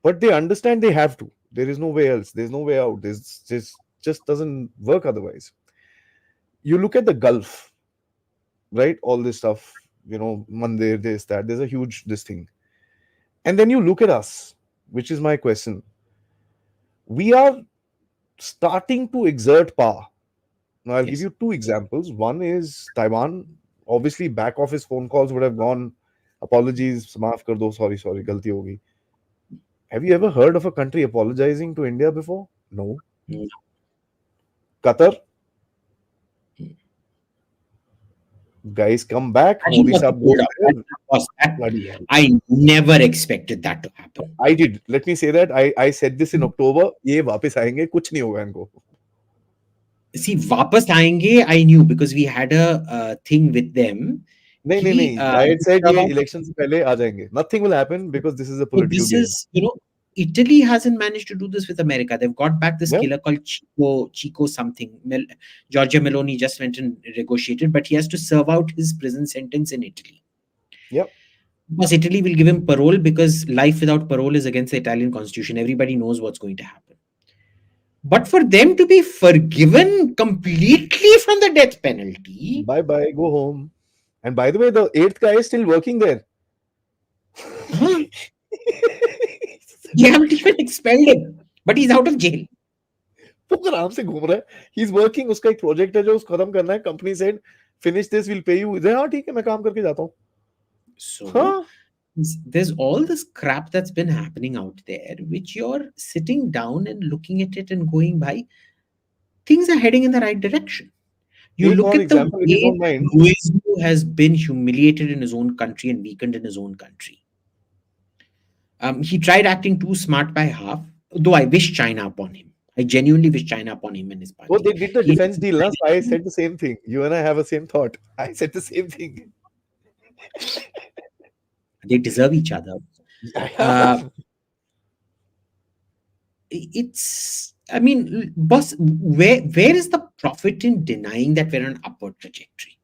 but they understand they have to. There is no way else. There's no way out. There's just doesn't work otherwise. You look at the Gulf, right? All this stuff, mandir, this, that. There's a huge this thing, and then you look at us, which is my question. We are starting to exert power. Now, I'll give Yes. you two examples. One is Taiwan. Obviously, back office phone calls would have gone, apologies, maaf kar do, sorry, sorry, galti ho gayi. Have you ever heard of a country apologizing to India before? No. Mm. Qatar, guys, come back. Actually, Modi okay, sahab hold goes up. there. That, Bloody hell. I never expected that to happen. I did. Let me say that. I said this in October. ये वापस आएंगे कुछ नहीं होगा इनको. See, वापस आएंगे, I knew because we had a thing with them. नहीं नहीं नहीं. I had said serve ये out- election से पहले आ जाएंगे. Nothing will happen because this is a so political this game. is, Italy hasn't managed to do this with America. They've got back this Yeah. killer called Chico something. Giorgia Meloni just went and negotiated, but he has to serve out his prison sentence in Italy. Yeah. Because Italy will give him parole because life without parole is against the Italian constitution. Everybody knows what's going to happen. But for them to be forgiven completely from the death penalty, Bye bye. Go home. And by the way, the eighth guy is still working there. huh? They haven't even expelled him, but he's out of jail. वो आराम से घूम रहा है. He's working. उसका एक project है जो उसको खत्म करना है. Company said finish this, we'll pay you. हाँ ठीक है, मैं काम करके जाता हूँ. So हाँ. there's all this crap that's been happening out there, which you're sitting down and looking at it and going by, things are heading in the right direction. You एक look और at the example, if you way don't mind. Louisville has been humiliated in his own country and weakened in his own country. He tried acting too smart by half, though I wish China upon him. I genuinely wish China upon him and his party. Oh, they did the He- defense deal. Last, I said the same thing. You and I have the same thought. I said the same thing. They deserve each other. Yeah. It's, I mean, boss, where is the profit in denying that we're on an upward trajectory?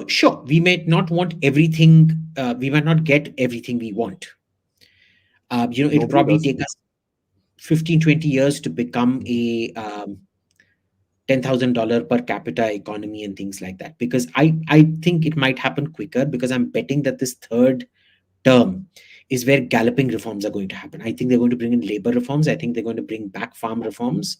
Sure, we may not want everything, we might not get everything we want. It'll Nobody probably does. take us 15, 20 years to become a $10,000 per capita economy and things like that. Because I think it might happen quicker because I'm betting that this third term is where galloping reforms are going to happen. I think they're going to bring in labor reforms. I think they're going to bring back farm reforms.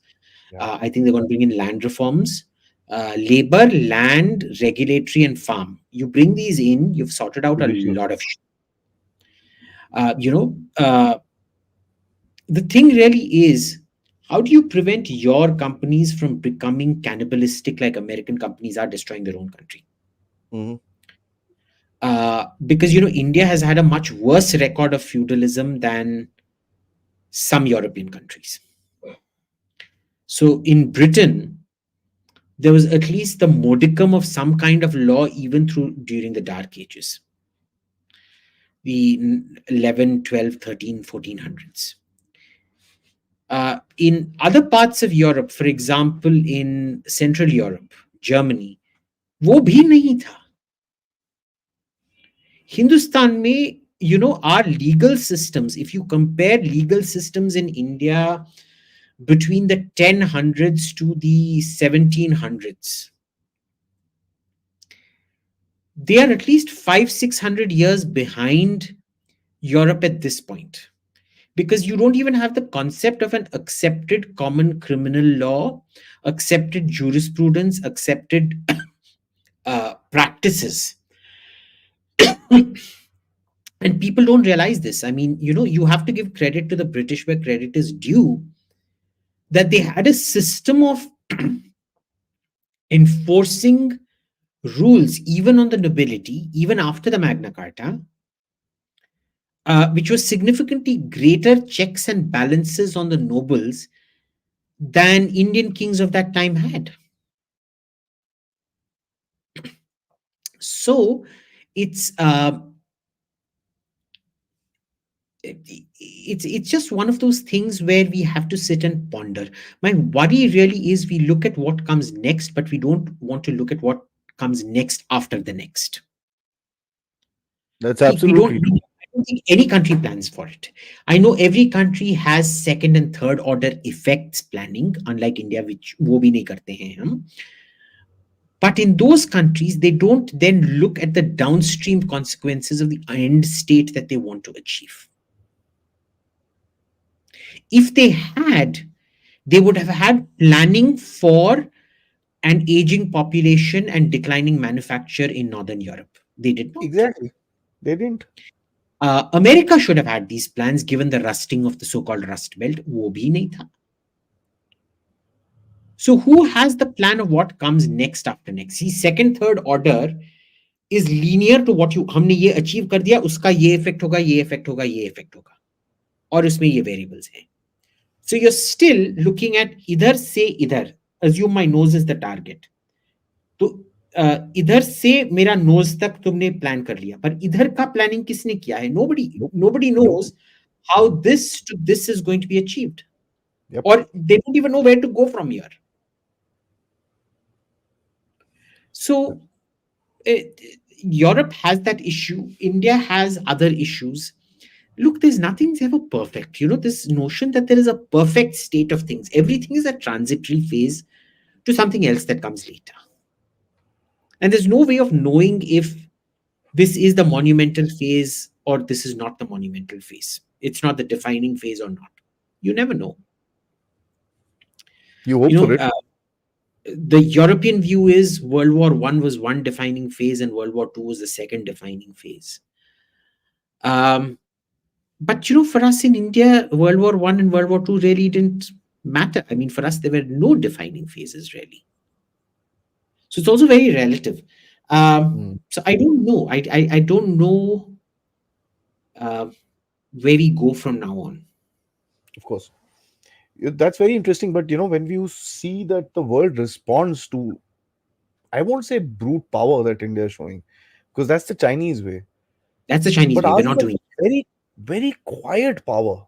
Yeah. I think they're going to bring in land reforms. Labor, land, regulatory, and farm. You bring these in, you've sorted out a Judicial. lot of shit. The thing really is, how do you prevent your companies from becoming cannibalistic like American companies are destroying their own country? Mhm. Because India has had a much worse record of feudalism than some European countries. So in Britain, there was at least the modicum of some kind of law even during the Dark Ages, the 11, 12, 13, 1400s. In other parts of Europe, for example, in Central Europe, Germany, वो भी नहीं था. Hindustan में, our legal systems, if you compare legal systems in India between the 1000s to the 1700s, they are at least 500-600 years behind Europe at this point. Because you don't even have the concept of an accepted common criminal law, accepted jurisprudence, accepted practices. And people don't realize this. I mean, you have to give credit to the British where credit is due, that they had a system of enforcing rules even on the nobility, even after the Magna Carta, which was significantly greater checks and balances on the nobles than Indian kings of that time had. So it's it's just one of those things where we have to sit and ponder. My worry really is we look at what comes next, but we don't want to look at what comes next after the next. That's We don't. absolutely true. I don't think any country plans for it. I know every country has second and third order effects planning, unlike India, which वो भी नहीं करते हैं हम. But in those countries, they don't then look at the downstream consequences of the end state that they want to achieve. If they had, They would have had planning for an aging population and declining manufacture in Northern Europe. They did not. Exactly. They didn't. America should have had these plans given the rusting of the so-called Rust Belt. वो भी नहीं था. So who has the plan of what comes next after next? See, second, third order is linear to what you हमने ये achieve कर दिया, उसका ये effect होगा, ये effect होगा, ये effect होगा, और उसमें ये variables हैं. So you're still looking at इधर से इधर. Assume my nose is the target. तो इधर से मेरा नोज तक तुमने प्लान कर लिया, पर इधर का प्लानिंग किसने किया है? Nope. Nobody Nope. knows how this to this is going to be achieved. Yep. Or they don't even know where to go from here. So Europe has that issue. India has other issues. Look, there's nothing's ever perfect. This notion that there is a perfect state of things. Everything is a transitory phase to something else that comes later. And there's no way of knowing if this is the monumental phase or this is not the monumental phase. It's not the defining phase or not. You never know. You hope for it. The European view is World War I was one defining phase and World War II was the second defining phase. But for us in India, World War I and World War II really didn't matter. I mean, for us, there were no defining phases really. So it's also very relative. So I don't know. I don't know where we go from now on. Of course. That's very interesting. But when you see that the world responds to, I won't say brute power that India is showing, because that's the Chinese way. That's the Chinese But way. ours We're not is a doing it. very, very quiet power.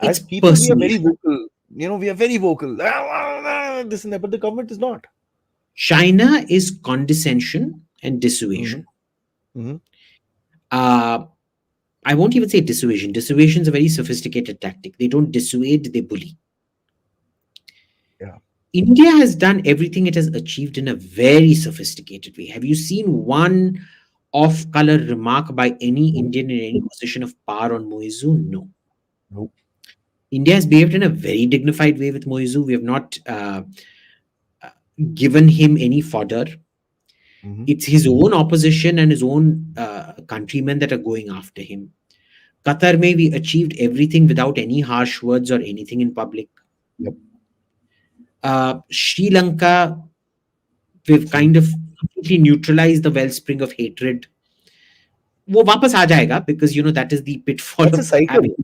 It's As people, we are very persuasion. vocal. We are very vocal. This and that, but the government is not. China is condescension and dissuasion. Mm-hmm. I won't even say dissuasion. Dissuasion is a very sophisticated tactic. They don't dissuade, they bully. Yeah. India has done everything it has achieved in a very sophisticated way. Have you seen one off-color remark by any Indian in any position of power on Moizu? No. Nope. India has behaved in a very dignified way with Moizu. We have not given him any fodder. Mm-hmm. It's his own opposition and his own countrymen that are going after him. Qatar may we achieved everything without any harsh words or anything in public. Yep. Sri Lanka, we've kind of completely neutralized the wellspring of hatred. वो वापस आ जाएगा because that is the pitfall That's a of cycle. having.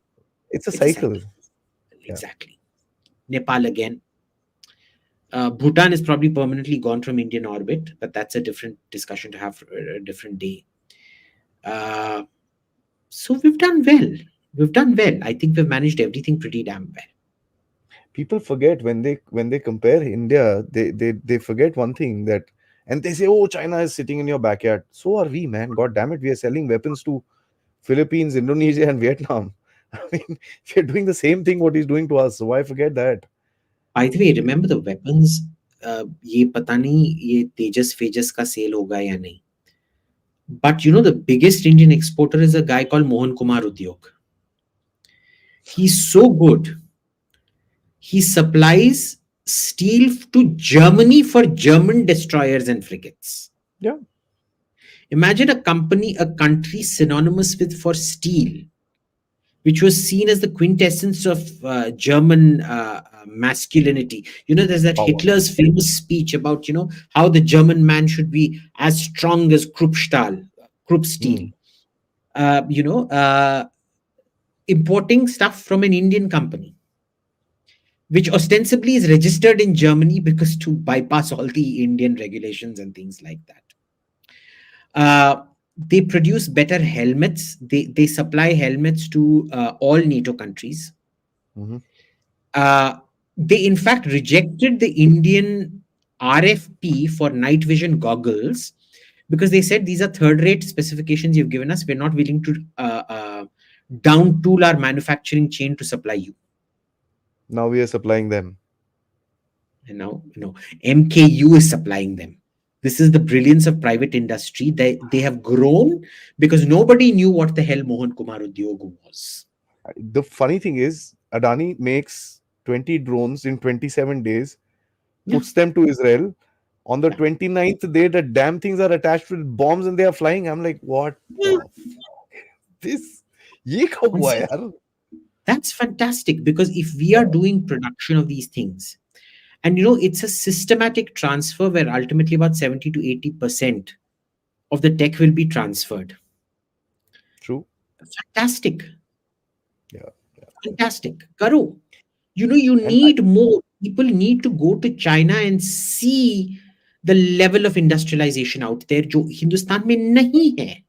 It's a cycle. Exactly. Nepal again. Bhutan is probably permanently gone from Indian orbit, but that's a different discussion to have for a different day. So we've done well. We've done well. I think we've managed everything pretty damn well. People forget when they compare India, they forget one thing, that, and they say, oh, China is sitting in your backyard. So are we, man. God damn it, we are selling weapons to Philippines, Indonesia, and Vietnam. I mean, we're doing the same thing what he's doing to us. So why forget that? By the way, remember the weapons? ये पता नहीं ये तेजस फेजस का cell होगा या नहीं. But the biggest Indian exporter is a guy called Mohan Kumar Udyog. He's so good. He supplies steel to Germany for German destroyers and frigates. Yeah. Imagine a country synonymous with for steel, which was seen as the quintessence of German masculinity. There's that Power. Hitler's famous speech about, how the German man should be as strong as Kruppstahl. Importing stuff from an Indian company, which ostensibly is registered in Germany because to bypass all the Indian regulations and things like that. They produce better helmets. They supply helmets to all NATO countries. Mm-hmm. They in fact rejected the Indian RFP for night vision goggles because they said these are third-rate specifications you've given us. We're not willing to down tool our manufacturing chain to supply you. Now we are supplying them. And now, MKU is supplying them. This is the brilliance of private industry. They have grown because nobody knew what the hell Mohan Kumar Udyog was. The funny thing is, Adani makes 20 drones in 27 days, Yeah. puts them to Israel. On the 29th day, the damn things are attached with bombs and they are flying. I'm like, what Yeah. the this? ये कब And हुआ see, यार? that's fantastic because if we are doing production of these things, and it's a systematic transfer where ultimately about 70 to 80% of the tech will be transferred. True. Fantastic. Yeah. Fantastic. Karo, you And I, need more. People need to go to China and see the level of industrialization out there, जो हिंदुस्तान में नहीं है.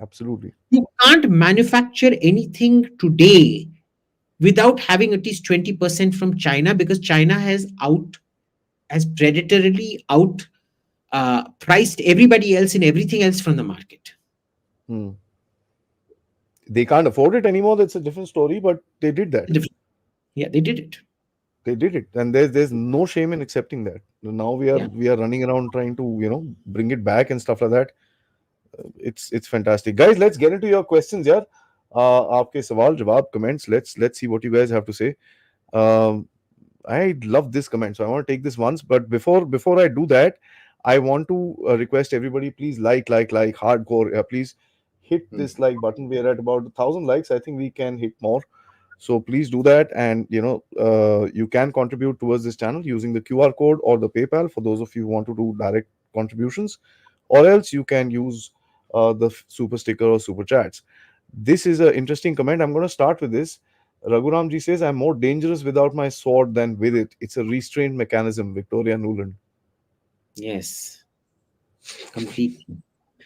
absolutely. You can't manufacture anything today without having at least 20% from China because China has predatorily out priced everybody else and everything else from the market. Hmm. They can't afford it anymore. That's a different story, but they did that. Yeah, they did it. They did it, and there's no shame in accepting that. Now we are Yeah. we are running around trying to bring it back and stuff like that. It's fantastic, guys. Let's get into your questions, यार. आपके सवाल जवाब comments. Let's see what you guys have to say. Um, I love this comment, so I want to take this once. But before I do that, I want to request everybody, please like hardcore. Please hit Hmm. this like button. We are at about 1,000 likes. I think we can hit more. So please do that, and you can contribute towards this channel using the QR code or the PayPal for those of you who want to do direct contributions, or else you can use the super sticker or super chats. This is an interesting comment. I'm going to start with this. Raghuramji says, I'm more dangerous without my sword than with it. It's a restraint mechanism. Victoria Nuland. Yes, completely.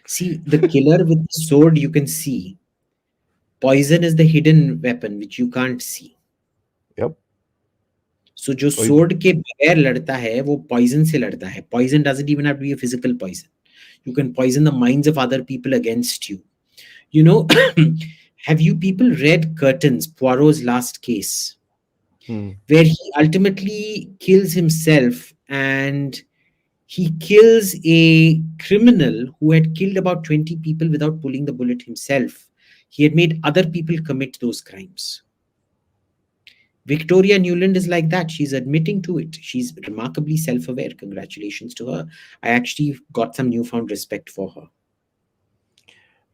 See, the killer with the sword you can see. Poison is the hidden weapon which you can't see. Yep. So जो Oh, sword के बगैर लड़ता है वो poison से लड़ता है. Poison doesn't even have to be a physical poison. You can poison the minds of other people against you. You know, have you people read Curtains, Poirot's last case, hmm. where he ultimately kills himself and he kills a criminal who had killed about 20 people without pulling the bullet himself. He had made other people commit those crimes. Victoria Newland is like that. She's admitting to it. She's remarkably self aware. Congratulations to her. I actually got some newfound respect for her.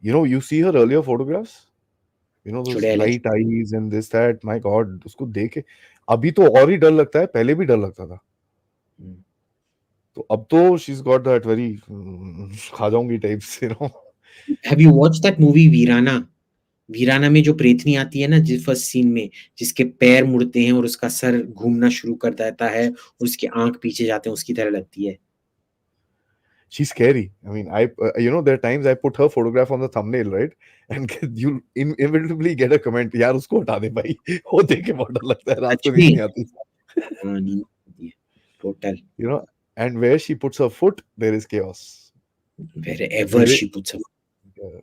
You see her earlier photographs? Those Chudele. light eyes and this that. My God, उसको देखे अभी तो और ही डर लगता है. पहले भी डर लगता था. Hmm. तो अब तो she's got that very खा जाऊंगी types. Have you watched that movie Veerana? वीराना में जो प्रेतनी आती है ना जिस फर्स्ट सीन में जिसके पैर मुड़ते हैं और उसका सर घूमना शुरू कर देता है और उसके आंख पीछे जाते हैं उसकी तरह लगती है. She's scary. I mean, there are times I put her photograph on the thumbnail, right? And you inevitably get a comment, यार उसको हटा दे भाई. वो देख के बहुत डर लगता है. रात सच को नींद में. नहीं आती. हाँ, नींद आती है. Total. You know, and where she puts her foot, there is chaos. Wherever Vivek, she puts her. uh,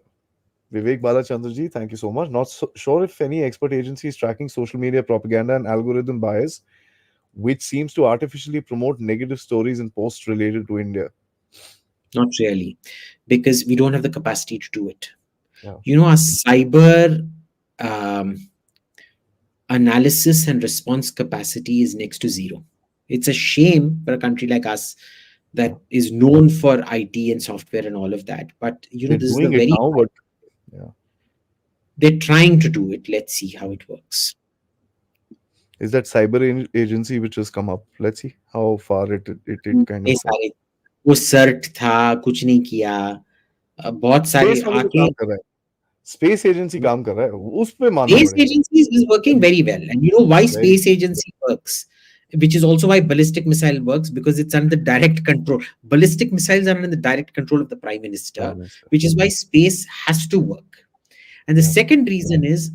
Vivek Balachandraji, thank you so much. Not sure if any expert agency is tracking social media propaganda and algorithm bias, which seems to artificially promote negative stories and posts related to India. Not really, because we don't have the capacity to do it. Yeah. Our cyber um, analysis and response capacity is next to zero. It's a shame for a country like us Yeah. that is known for IT and software and all of that. But They're this is the doing it very now, but yeah. they're trying to do it. Let's see how it works. Is that cyber agency which has come up? Let's see how far it kind ये of goes. सारे वो shirt था कुछ नहीं किया. बहुत सारे space वाले तो आके काम कर रहा है. स्पेस एजेंसी काम कर रहा है. उस पे मानना space पड़ेगा. agencies is working very well. And you know why Very space agency works? Which is also why ballistic missile works, because it's under direct control. Ballistic missiles are under the direct control of the prime minister, prime minister. which is why space has to work. And the Yeah. second reason is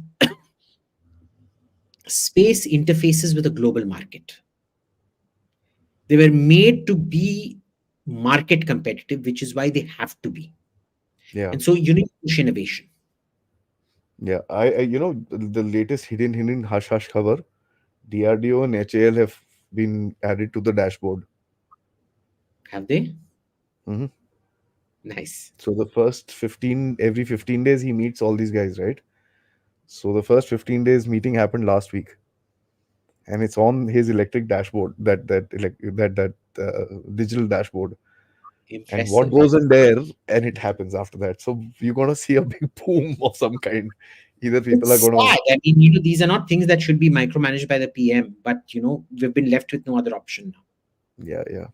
space interfaces with a global market. They were made to be market competitive, which is why they have to be. Yeah. And so you need to push innovation. Yeah. The latest hidden hush hush cover. DRDO and HAL have been added to the dashboard. Have they? Hmm. Nice. So the first every 15 days he meets all these guys, right? So the first 15 days meeting happened last week. and it's on his electric dashboard, that digital dashboard. And what Impressive. goes in there, and it happens after that. So you're gonna see a big boom of some kind. Either people are It's gonna, sad. I mean, these are not things that should be micromanaged by the PM, but we've been left with no other option now. yeah, yeah.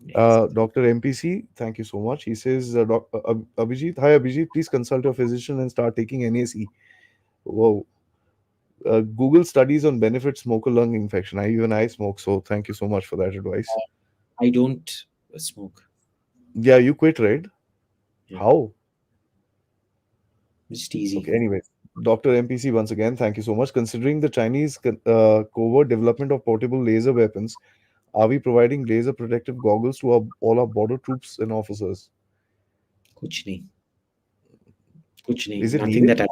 Yes. Dr. MPC, thank you so much. He says, Abhijit, hi Abhijit, please consult your physician and start taking NAC. Whoa. Google studies on benefit smoker lung infection. I smoke, so thank you so much for that advice. I don't smoke. Yeah, you quit, right? Yeah, How? just easy. Okay, anyway. Dr. MPC, once again, thank you so much. Considering the Chinese covert development of portable laser weapons, are we providing laser protective goggles to all our border troops and officers? कुछ नहीं, कुछ नहीं, Is it nothing needed? that I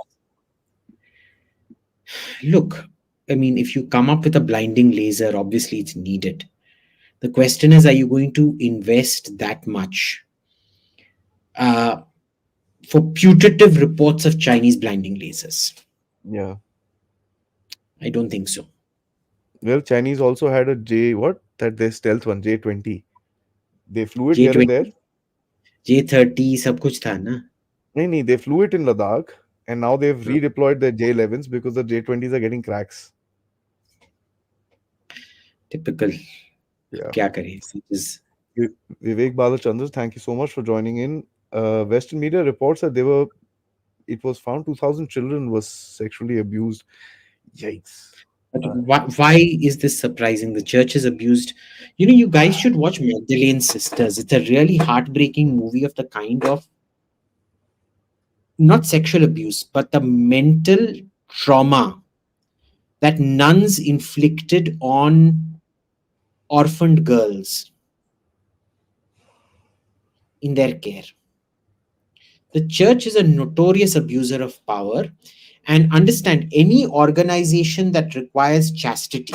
look. I mean, if you come up with a blinding laser, obviously it's needed. The question is, are you going to invest that much uh, for putative reports of Chinese blinding lasers? Yeah. I don't think so. Well, Chinese also had a J, what? That their stealth one, J20. They flew it here and there. J20, J30 सब कुछ था ना. No, they flew it in Ladakh, and now they've redeployed their J11s because the J20s are getting cracks. Typical. Yeah. क्या करें? Is Vivek Balachandra, thank you so much for joining in. Western media reports that it was found 2,000 children was sexually abused. Yikes. but why is this surprising? The church is abused. You guys should watch Magdalene Sisters. It's a really heartbreaking movie of the kind of not sexual abuse, but the mental trauma that nuns inflicted on orphaned girls in their care. The church is a notorious abuser of power. And understand, any organization that requires chastity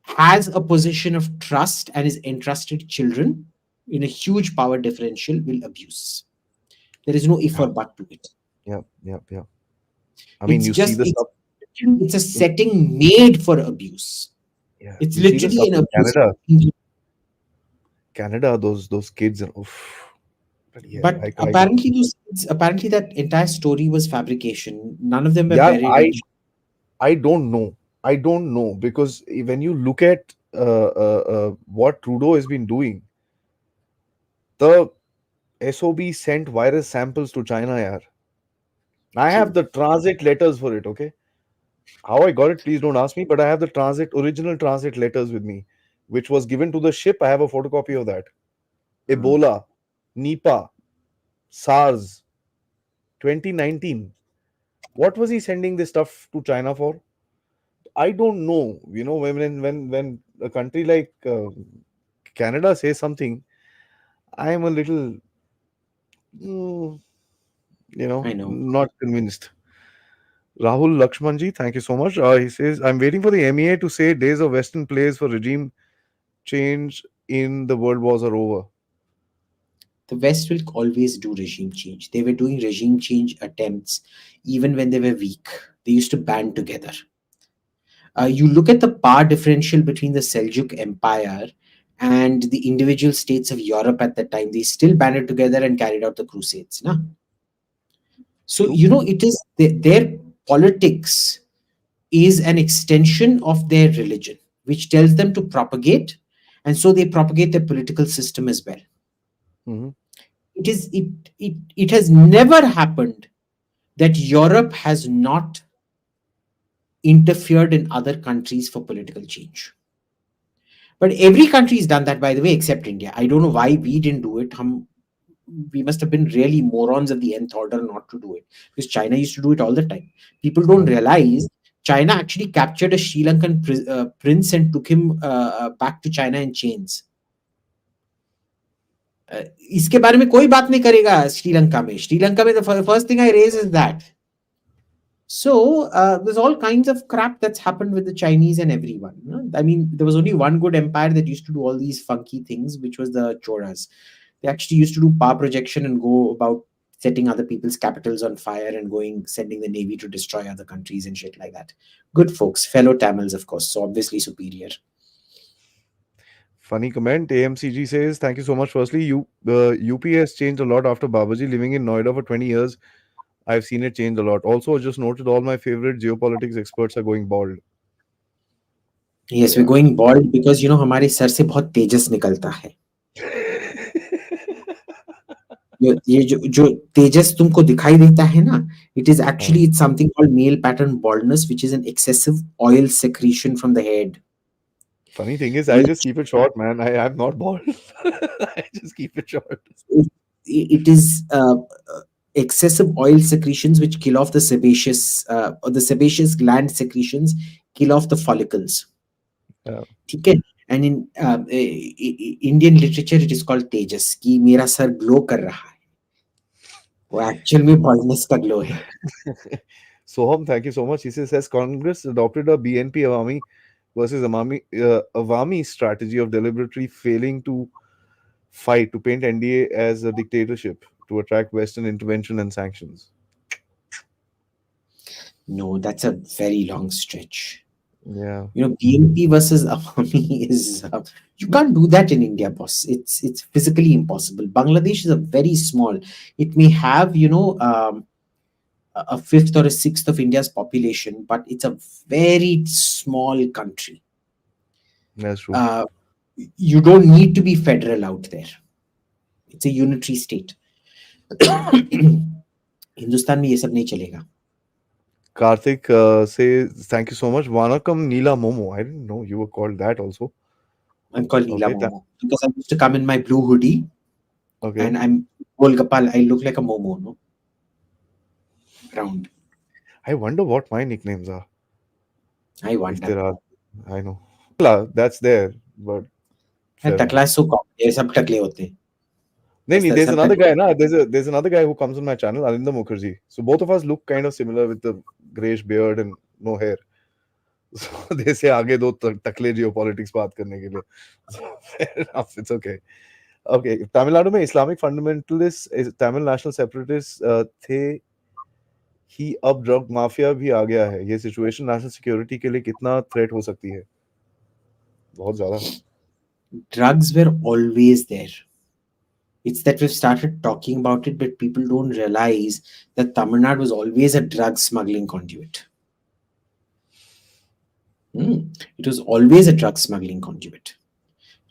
has a position of trust and is entrusted children in a huge power differential will abuse. There is no if Yeah, or but to it. yeah, yeah, yeah. I mean, It's you see just the stuff. it's a setting made for abuse. Yeah, It's you see the literally stuff an in abuse. Canada, those kids, and oof, bloody hell, But apparently that entire story was fabrication. None of them were yeah, buried in. I don't know. I don't know because when you look at what Trudeau has been doing, the SOB sent virus samples to China. Yaar. I have True. the transit letters for it. Okay, how I got it, please don't ask me. But I have the original transit letters with me, which was given to the ship. I have a photocopy of that. Ebola, Nipah, SARS, 2019. What was he sending this stuff to China for? I don't know. When a country like Canada says something, I am a little, mm, I know. not convinced. Rahul Lakshmanji, thank you so much. He says, I'm waiting for the MEA to say days of Western plays for regime change in the world wars are over. The West will always do regime change. They were doing regime change attempts even when they were weak. They used to band together. You look at the power differential between the Seljuk Empire and the individual states of Europe at that time. They still banded together and carried out the Crusades. Na? So, True. it is their politics is an extension of their religion, which tells them to propagate. And so they propagate their political system as well. Hmm. It has never happened that Europe has not interfered in other countries for political change. But every country has done that, by the way, except India. I don't know why we didn't do it. We must have been really morons of the nth order not to do it, because China used to do it all the time. People don't realize China actually captured a Sri Lankan prince and took him back to China in chains. इसके बारे में कोई बात नहीं करेगा श्रीलंका में. श्रीलंका में the first thing I raise is that. So there's all kinds of crap that's happened with the Chinese and everyone. I mean, there was only one good empire that used to do all these funky things, which was the Cholas. They actually used to do power projection and go about setting other people's capitals on fire and sending the navy to destroy other countries and shit like that. Good folks, fellow Tamils, of course, so obviously superior. Funny comment. AMCG says, "Thank you so much. Firstly, UP has changed a lot after Babaji. Living in Noida for 20 years, I've seen it change a lot. Also, just noted all my favorite geopolitics experts are going bald." Yes, we're Yeah. going bald because हमारे sir से बहुत तेजस निकलता है. ये जो तेजस तुमको दिखाई देता है ना, it is Uh, actually it's something called male pattern baldness, which is an excessive oil secretion from the head. Funny thing is, I just Which keep it short, man. I'm not bald. I just keep it short. it, it is excessive oil secretions which kill off the sebaceous or the sebaceous gland secretions, kill off the follicles. Yeah. ठीक है. And in Indian literature it is called tejas, कि मेरा sir glow कर रहा है, वो actual में baldness का ग्लो है. Soham, thank you so much. He says Congress adopted a BNP Awami versus Awami strategy of deliberately failing to fight to paint NDA as a dictatorship to attract Western intervention and sanctions. No, that's a very long stretch. Yeah, BNP versus Awami is you can't do that in India, boss. It's physically impossible. Bangladesh is a very small. It may have a fifth or a sixth of India's population, but it's a very small country. that's true. Uh, you don't need to be federal out there. It's a unitary state. Hindustan में ये सब नहीं चलेगा. Karthik says, thank you so much. Vanakam Neela Momo. I didn't know you were called that also. I'm called Neela Okay, Momo because I used to come in my blue hoodie okay. and I'm Golgapal. I look like a Momo, no? Round. I wonder what my nicknames are, I if wonder. there are. I know. That's there, but fair टकला enough. So common, ये सब टकले होते हैं. No, there's सब another Takle. guy. Na, there's another guy who comes on my channel, Arinda Mukherjee. So both of us look kind of similar with the grayish beard and no hair. So they say आगे दो टकले geopolitics बात करने के लिए. So fair enough, it's okay. Okay, Tamil Nadu में Islamic fundamentalists, Tamil national separatists थे ही, अब drug mafia भी आ गया है. ये सिचुएशन नेशनल सिक्योरिटी के लिए कितना थ्रेट हो सकती है? बहुत ज्यादा. Drugs were always there. It's that we've started talking about it, but people don't realize that Tamil Nadu was always a drug smuggling conduit. It was always a drug smuggling conduit.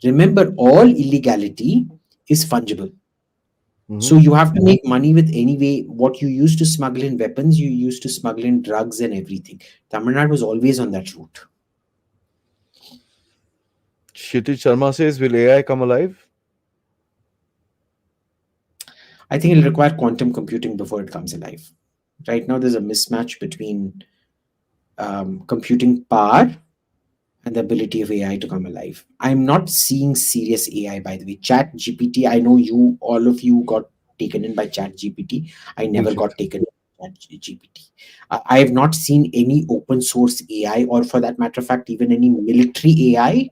Remember, all illegality is fungible. So you have to make money with any way. What you used to smuggle in weapons, you used to smuggle in drugs and everything. Tamil Nadu was always on that route. Kshitij Sharma says, will AI come alive? I think it'll require quantum computing before it comes alive. Right now, there's a mismatch between computing power and the ability of AI to come alive. I'm not seeing serious AI, by the way. Chat GPT, I know all of you got taken in by Chat GPT. I never Bullshit. got taken by Chat GPT. I have not seen any open source AI, or for that matter of fact, even any military AI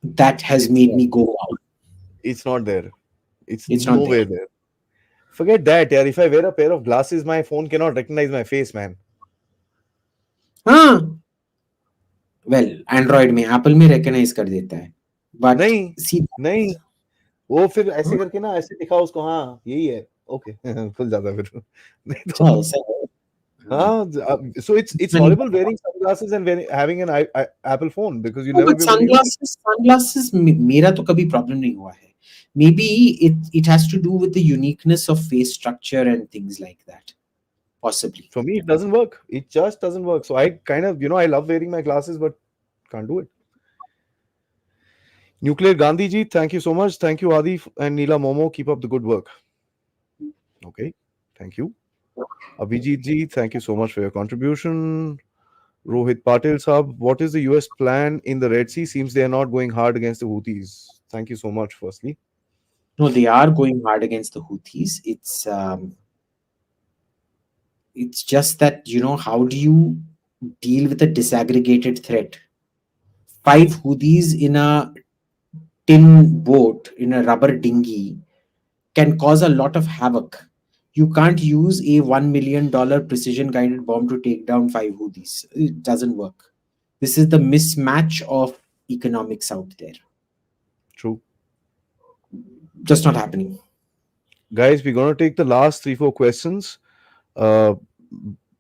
that has made me go, wow. It's not there. It's It's not there. nowhere there. Forget that, yaar. If I wear a pair of glasses, my phone cannot recognize my face, man. Well, Android में Apple में recognize कर देता है. But नहीं, see, नहीं. वो फिर ऐसे करके ना, ऐसे दिखा उसको, हाँ यही है. Okay, खुल जाता है फिर. नहीं अच्छा तो ऐसा है. so it's horrible wearing sunglasses and having an Apple phone because you'll No, never but be able to use it. sunglasses मेरा तो कभी problem नहीं हुआ है. Maybe it has to do with the uniqueness of face structure and things like that. Possibly. For me, it doesn't work. It just doesn't work. So I kind of, I love wearing my glasses, but can't do it. Nuclear Gandhi ji, thank you so much. Thank you, Adi and Neela Momo. Keep up the good work. Okay, thank you. Abhijit ji, thank you so much for your contribution. Rohit Patil Saab, what is the US plan in the Red Sea? Seems they are not going hard against the Houthis. Thank you so much, firstly. No, they are going hard against the Houthis. It's just that, how do you deal with a disaggregated threat? 5 Houthis in a tin boat in a rubber dinghy can cause a lot of havoc. You can't use a $1 million precision guided bomb to take down five Houthis. It doesn't work. This is the mismatch of economics out there. True. Just not happening. Guys, we're going to take the last 3 4 questions, uh,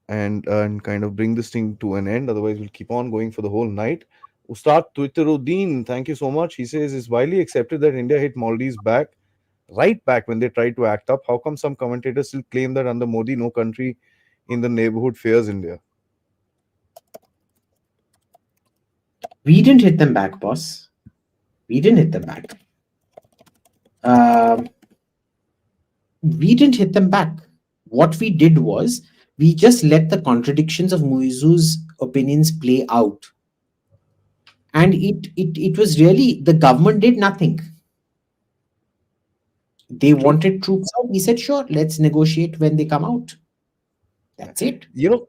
and kind of bring this thing to an end. Otherwise, we'll keep on going for the whole night. Ustad Twitteruddin, thank you so much. He says it's widely accepted that India hit Maldives back, right back when they tried to act up. How come some commentators still claim that under Modi, no country in the neighborhood fears India? We didn't hit them back, boss. We didn't hit them back. Um, we didn't hit them back. What we did was we just let the contradictions of Muizu's opinions play out. And it was really the government did nothing. They True. wanted troops out. We said, sure, let's negotiate when they come out. That's it. You know,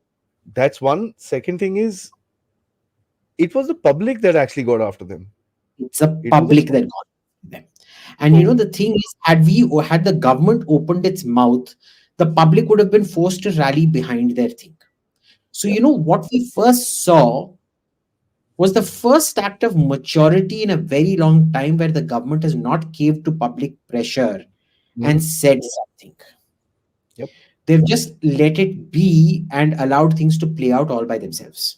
that's one. Second thing is, it was the public that actually got after them. It's a It wasn't. public that got them. And So, the thing is, had the government opened its mouth, the public would have been forced to rally behind their thing. So, yeah. what we first saw was the first act of maturity in a very long time where the government has not caved to public pressure Hmm. and said something. Yep. They've just let it be and allowed things to play out all by themselves.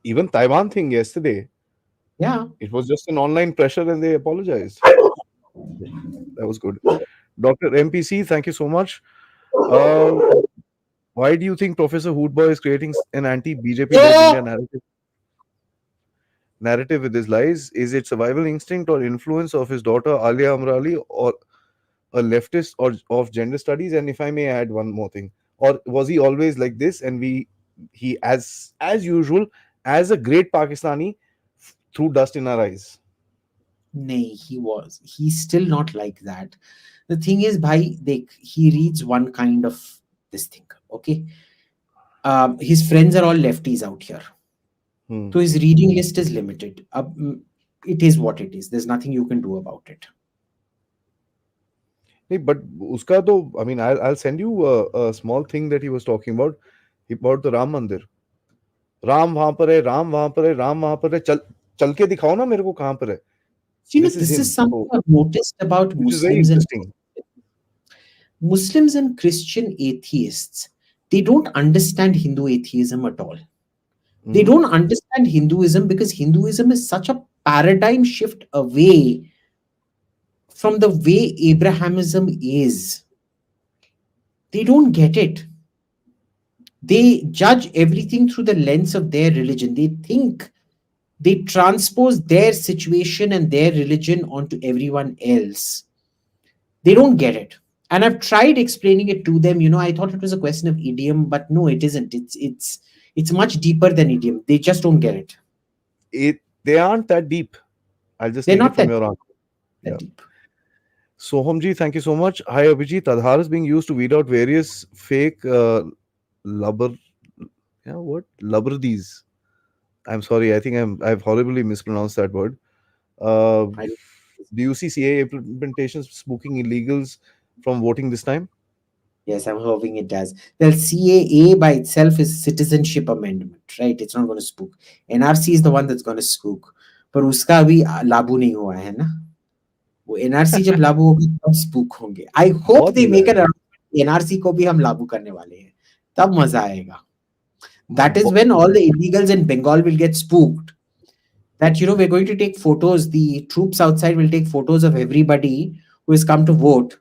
Even Taiwan thing yesterday, Yeah. it was just an online pressure and they apologized. That was good. Dr. MPC, thank you so much. Uh, why do you think Professor Hootboy is creating an anti-BJP led India narrative with his lies? Is it survival instinct or influence of his daughter Alia Amrali, or a leftist or of gender studies? And if I may add one more thing, or was he always like this? And he as usual, as a great Pakistani, threw dust in our eyes. Nay, he was. He's still not like that. The thing is, bhai, he reads one kind of this thing. Okay. His friends are all lefties out here. Hmm. So his reading list is limited. It is what it is. There's nothing you can do about it. Hey, but uska to, I mean, I'll send you a small thing that he was talking about the Ram Mandir. Ram वहां पर है, राम वहां पर है, राम वहां पर है, चल चल के दिखाओ ना मेरे को कहां पर है. So, This is this him. is something So, I've noticed about which is very interesting. Muslims and Christian atheists. They don't understand Hindu atheism at all. They Hmm. don't understand Hinduism because Hinduism is such a paradigm shift away from the way Abrahamism is. They don't get it. They judge everything through the lens of their religion. They think they transpose their situation and their religion onto everyone else. They don't get it. And I've tried explaining it to them. I thought it was a question of idiom, but no, it isn't. It's much deeper than idiom. They just don't get it. They aren't that deep. I'll just They're take it not from that, your answer. that Yeah. deep. Sohamji, thank you so much. Hi, Abhijit. Adhar is being used to weed out various fake lubber. Yeah, what? Lubberdis. I'm sorry. I think I've horribly mispronounced that word. Uh, I, do you see CA implementations spooking illegals from voting this time? yes, I'm hoping it does. Well, CAA by itself is citizenship amendment, right? It's not going to spook. NRC is the one that's going to spook. पर उसका अभी लागू नहीं हुआ है ना. वो NRC जब लागू होगी तब स्पूक होंगे. आई होप बहुत दे मजा मेक आएगा. एन एनआरसी को भी हम लागू करने वाले हैं. तब मजा आएगा. That is ब- when all the illegals in Bengal will get spooked. That we're going to take photos. The troops outside will take photos of everybody who has come to vote.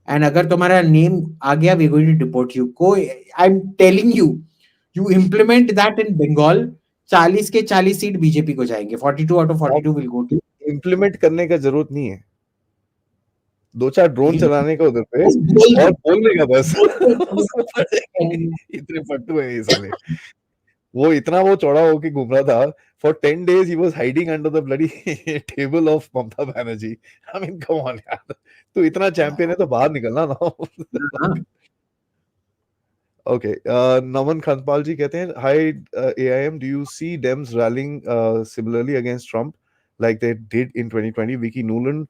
And अगर तुम्हारा name आ गया, we're going to deport you. I'm telling you, you implement that in Bengal, 40 के 40 seat BJP को जाएंगे. 42 out of अब 42 will go to. Implement करने का जरूरत नहीं है. दो चार ड्रोन चलाने का उधर पे बस बोल और दो. बोलने का बस. बोल उसमें पड़ जाएंगे. दो. इतने पट्टू है ये साले. वो इतना वो चौड़ा होके घूम रहा था. For 10 days he was hiding under the bloody table of Mamata Banerjee. I mean, come on यार. तू इतना चैंपियन है तो बाहर निकलना ना. हाँ. Okay. Naman Khanpal ji कहते हैं, hi AIM, do you see Dems rallying similarly against Trump like they did in 2020. Vicky Nuland,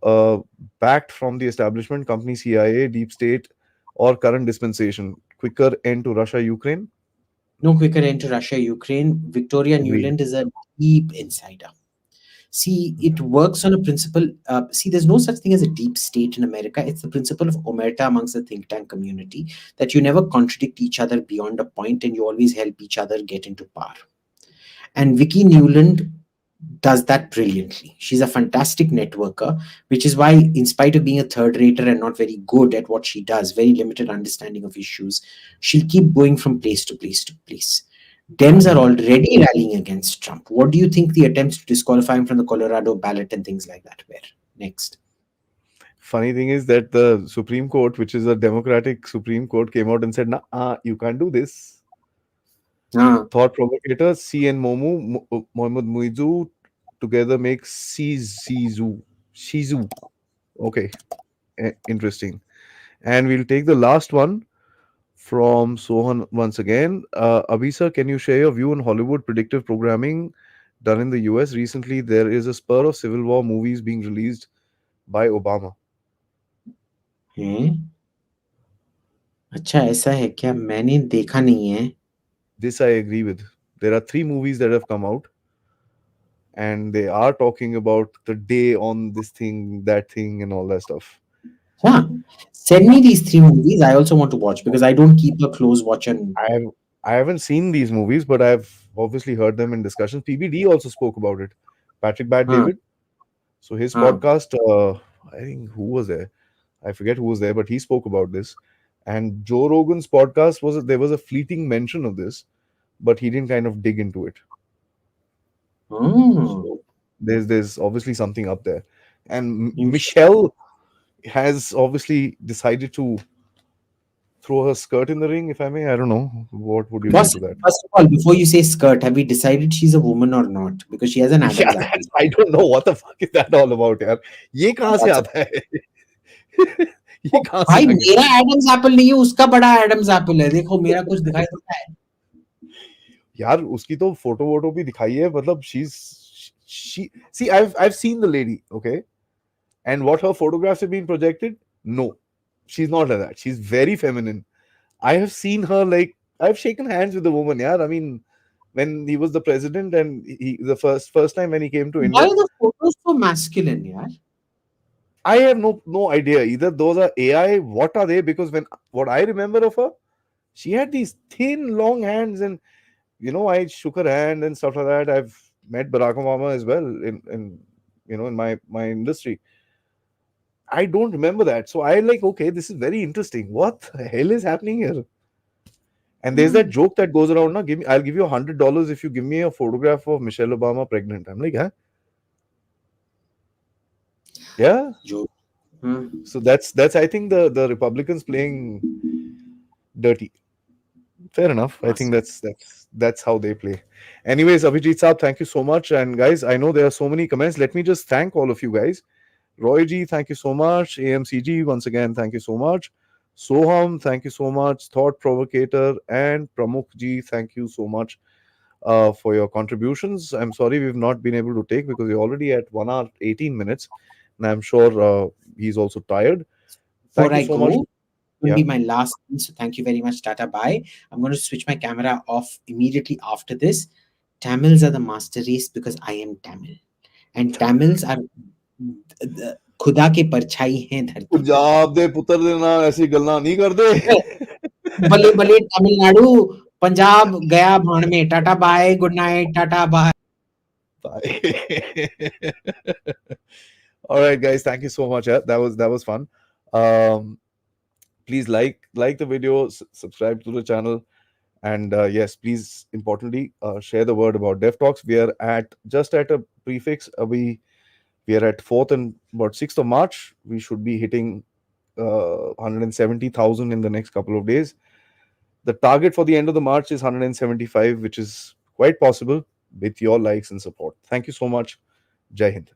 uh, backed from the establishment, company CIA, deep state, or current dispensation. Quicker end to Russia Ukraine. No quicker end to Russia, Ukraine. Victoria Agreed. Newland is a deep insider. See, it works on a principle. See, there's no such thing as a deep state in America. It's the principle of omerta amongst the think tank community, that you never contradict each other beyond a point and you always help each other get into power. And Vicky Newland does that brilliantly. She's a fantastic networker, which is why, in spite of being a third rater and not very good at what she does, very limited understanding of issues, she'll keep going from place to place to place. Dems are Mhm. already rallying against Trump. What do you think the attempts to disqualify him from the Colorado ballot and things like that were? Next. Funny thing is that the Supreme Court, which is a democratic Supreme Court, came out and said, "Nah, you can't do this." Ah, Thought provocator C and Mohammad Muizu together make Shizu. Shizu. Okay, interesting. And we'll take the last one from Sohan once again. Abhi, can you share your view on Hollywood predictive programming done in the US? Recently, there is a spur of Civil War movies being released by Obama. हैं? अच्छा ऐसा है क्या? मैंने देखा नहीं है. This I agree with. There are three movies that have come out, and they are talking about the day on this thing, that thing, and all that stuff. Yeah. Send me these three movies. I also want to watch because I don't keep a close watch on. I have I haven't seen these movies, but I've obviously heard them in discussions. PBD also spoke about it. Patrick Bat Huh, David. So his huh. podcast, I think who was there? I forget who was there, but he spoke about this. And Joe Rogan's podcast was there was a fleeting mention of this, but he didn't kind of dig into it. Oh, So there's obviously something up there. And you should. Michelle has obviously decided to throw her skirt in the ring, if I may. I don't know. What would you say Boss, to that? first of all, before you say skirt, have we decided she's a woman or not? Because she has an Yeah, Adam's apple. I don't know what the fuck is that all about, यार. ये कहाँ से That's a, आता है? ये कहाँ से भाई आ गया? मेरा एडम्स एप्पल नहीं है, उसका बड़ा एडम्स एप्पल है. देखो मेरा कुछ दिखाई देता है. यार उसकी तो फोटो वोटो भी दिखाई है मतलब she see I've seen the lady, okay, and what her photographs have been projected, no, she's not like that. She's very feminine. I have seen her, like, I've shaken hands with the woman, yeah. I mean, when he was the president and the first time when he came to Why India, are the photos so masculine, yaar? I have no idea either. Those are AI. What are they? Because when what I remember of her, she had these thin, long hands, and I shook her hand and stuff like that. I've met Barack Obama as well in my industry. I don't remember that, so I like, okay, this is very interesting. What the hell is happening here? And there's that Hmm. joke that goes around now. I'll give you $100 if you give me a photograph of Michelle Obama pregnant. I'm like, huh? Yeah. Jo. Hmm. So that's I think the Republicans playing dirty. Fair enough. I think Must. that's how they play. Anyways, Abhijit Saab, thank you so much. And guys, I know there are so many comments. Let me just thank all of you guys. Roy G, thank you so much. AMCG, once again, thank you so much. Soham, thank you so much. Thought Provocator and Pramukh Ji, thank you so much for your contributions. I'm sorry we've not been able to take because we're already at 1 hour 18 minutes, and I'm sure he's also tired. Before Thank you I so much. go, will be Yeah. my last thing. So thank you very much. Tata. Bye. I'm going to switch my camera off immediately after this. Tamils are the master race because I am Tamil. And Tamils are खुदा के परछाई हैं धरती पर. पंजाब दे पुत्र दे नाल ऐसी गल्लां नहीं करदे. भले भले तमिलनाडु, पंजाब गया भाड़ में. Tata bye, good night, tata bye. All right, guys, thank you so much. That was fun. Um, please like the video, subscribe to the channel, and yes, please importantly share the word about Dev Talks. We are just at a prefix. We are at 4th and about 6th of March. We should be hitting 170,000 in the next couple of days. The target for the end of the March is 175, which is quite possible with your likes and support. Thank you so much. Jai Hind.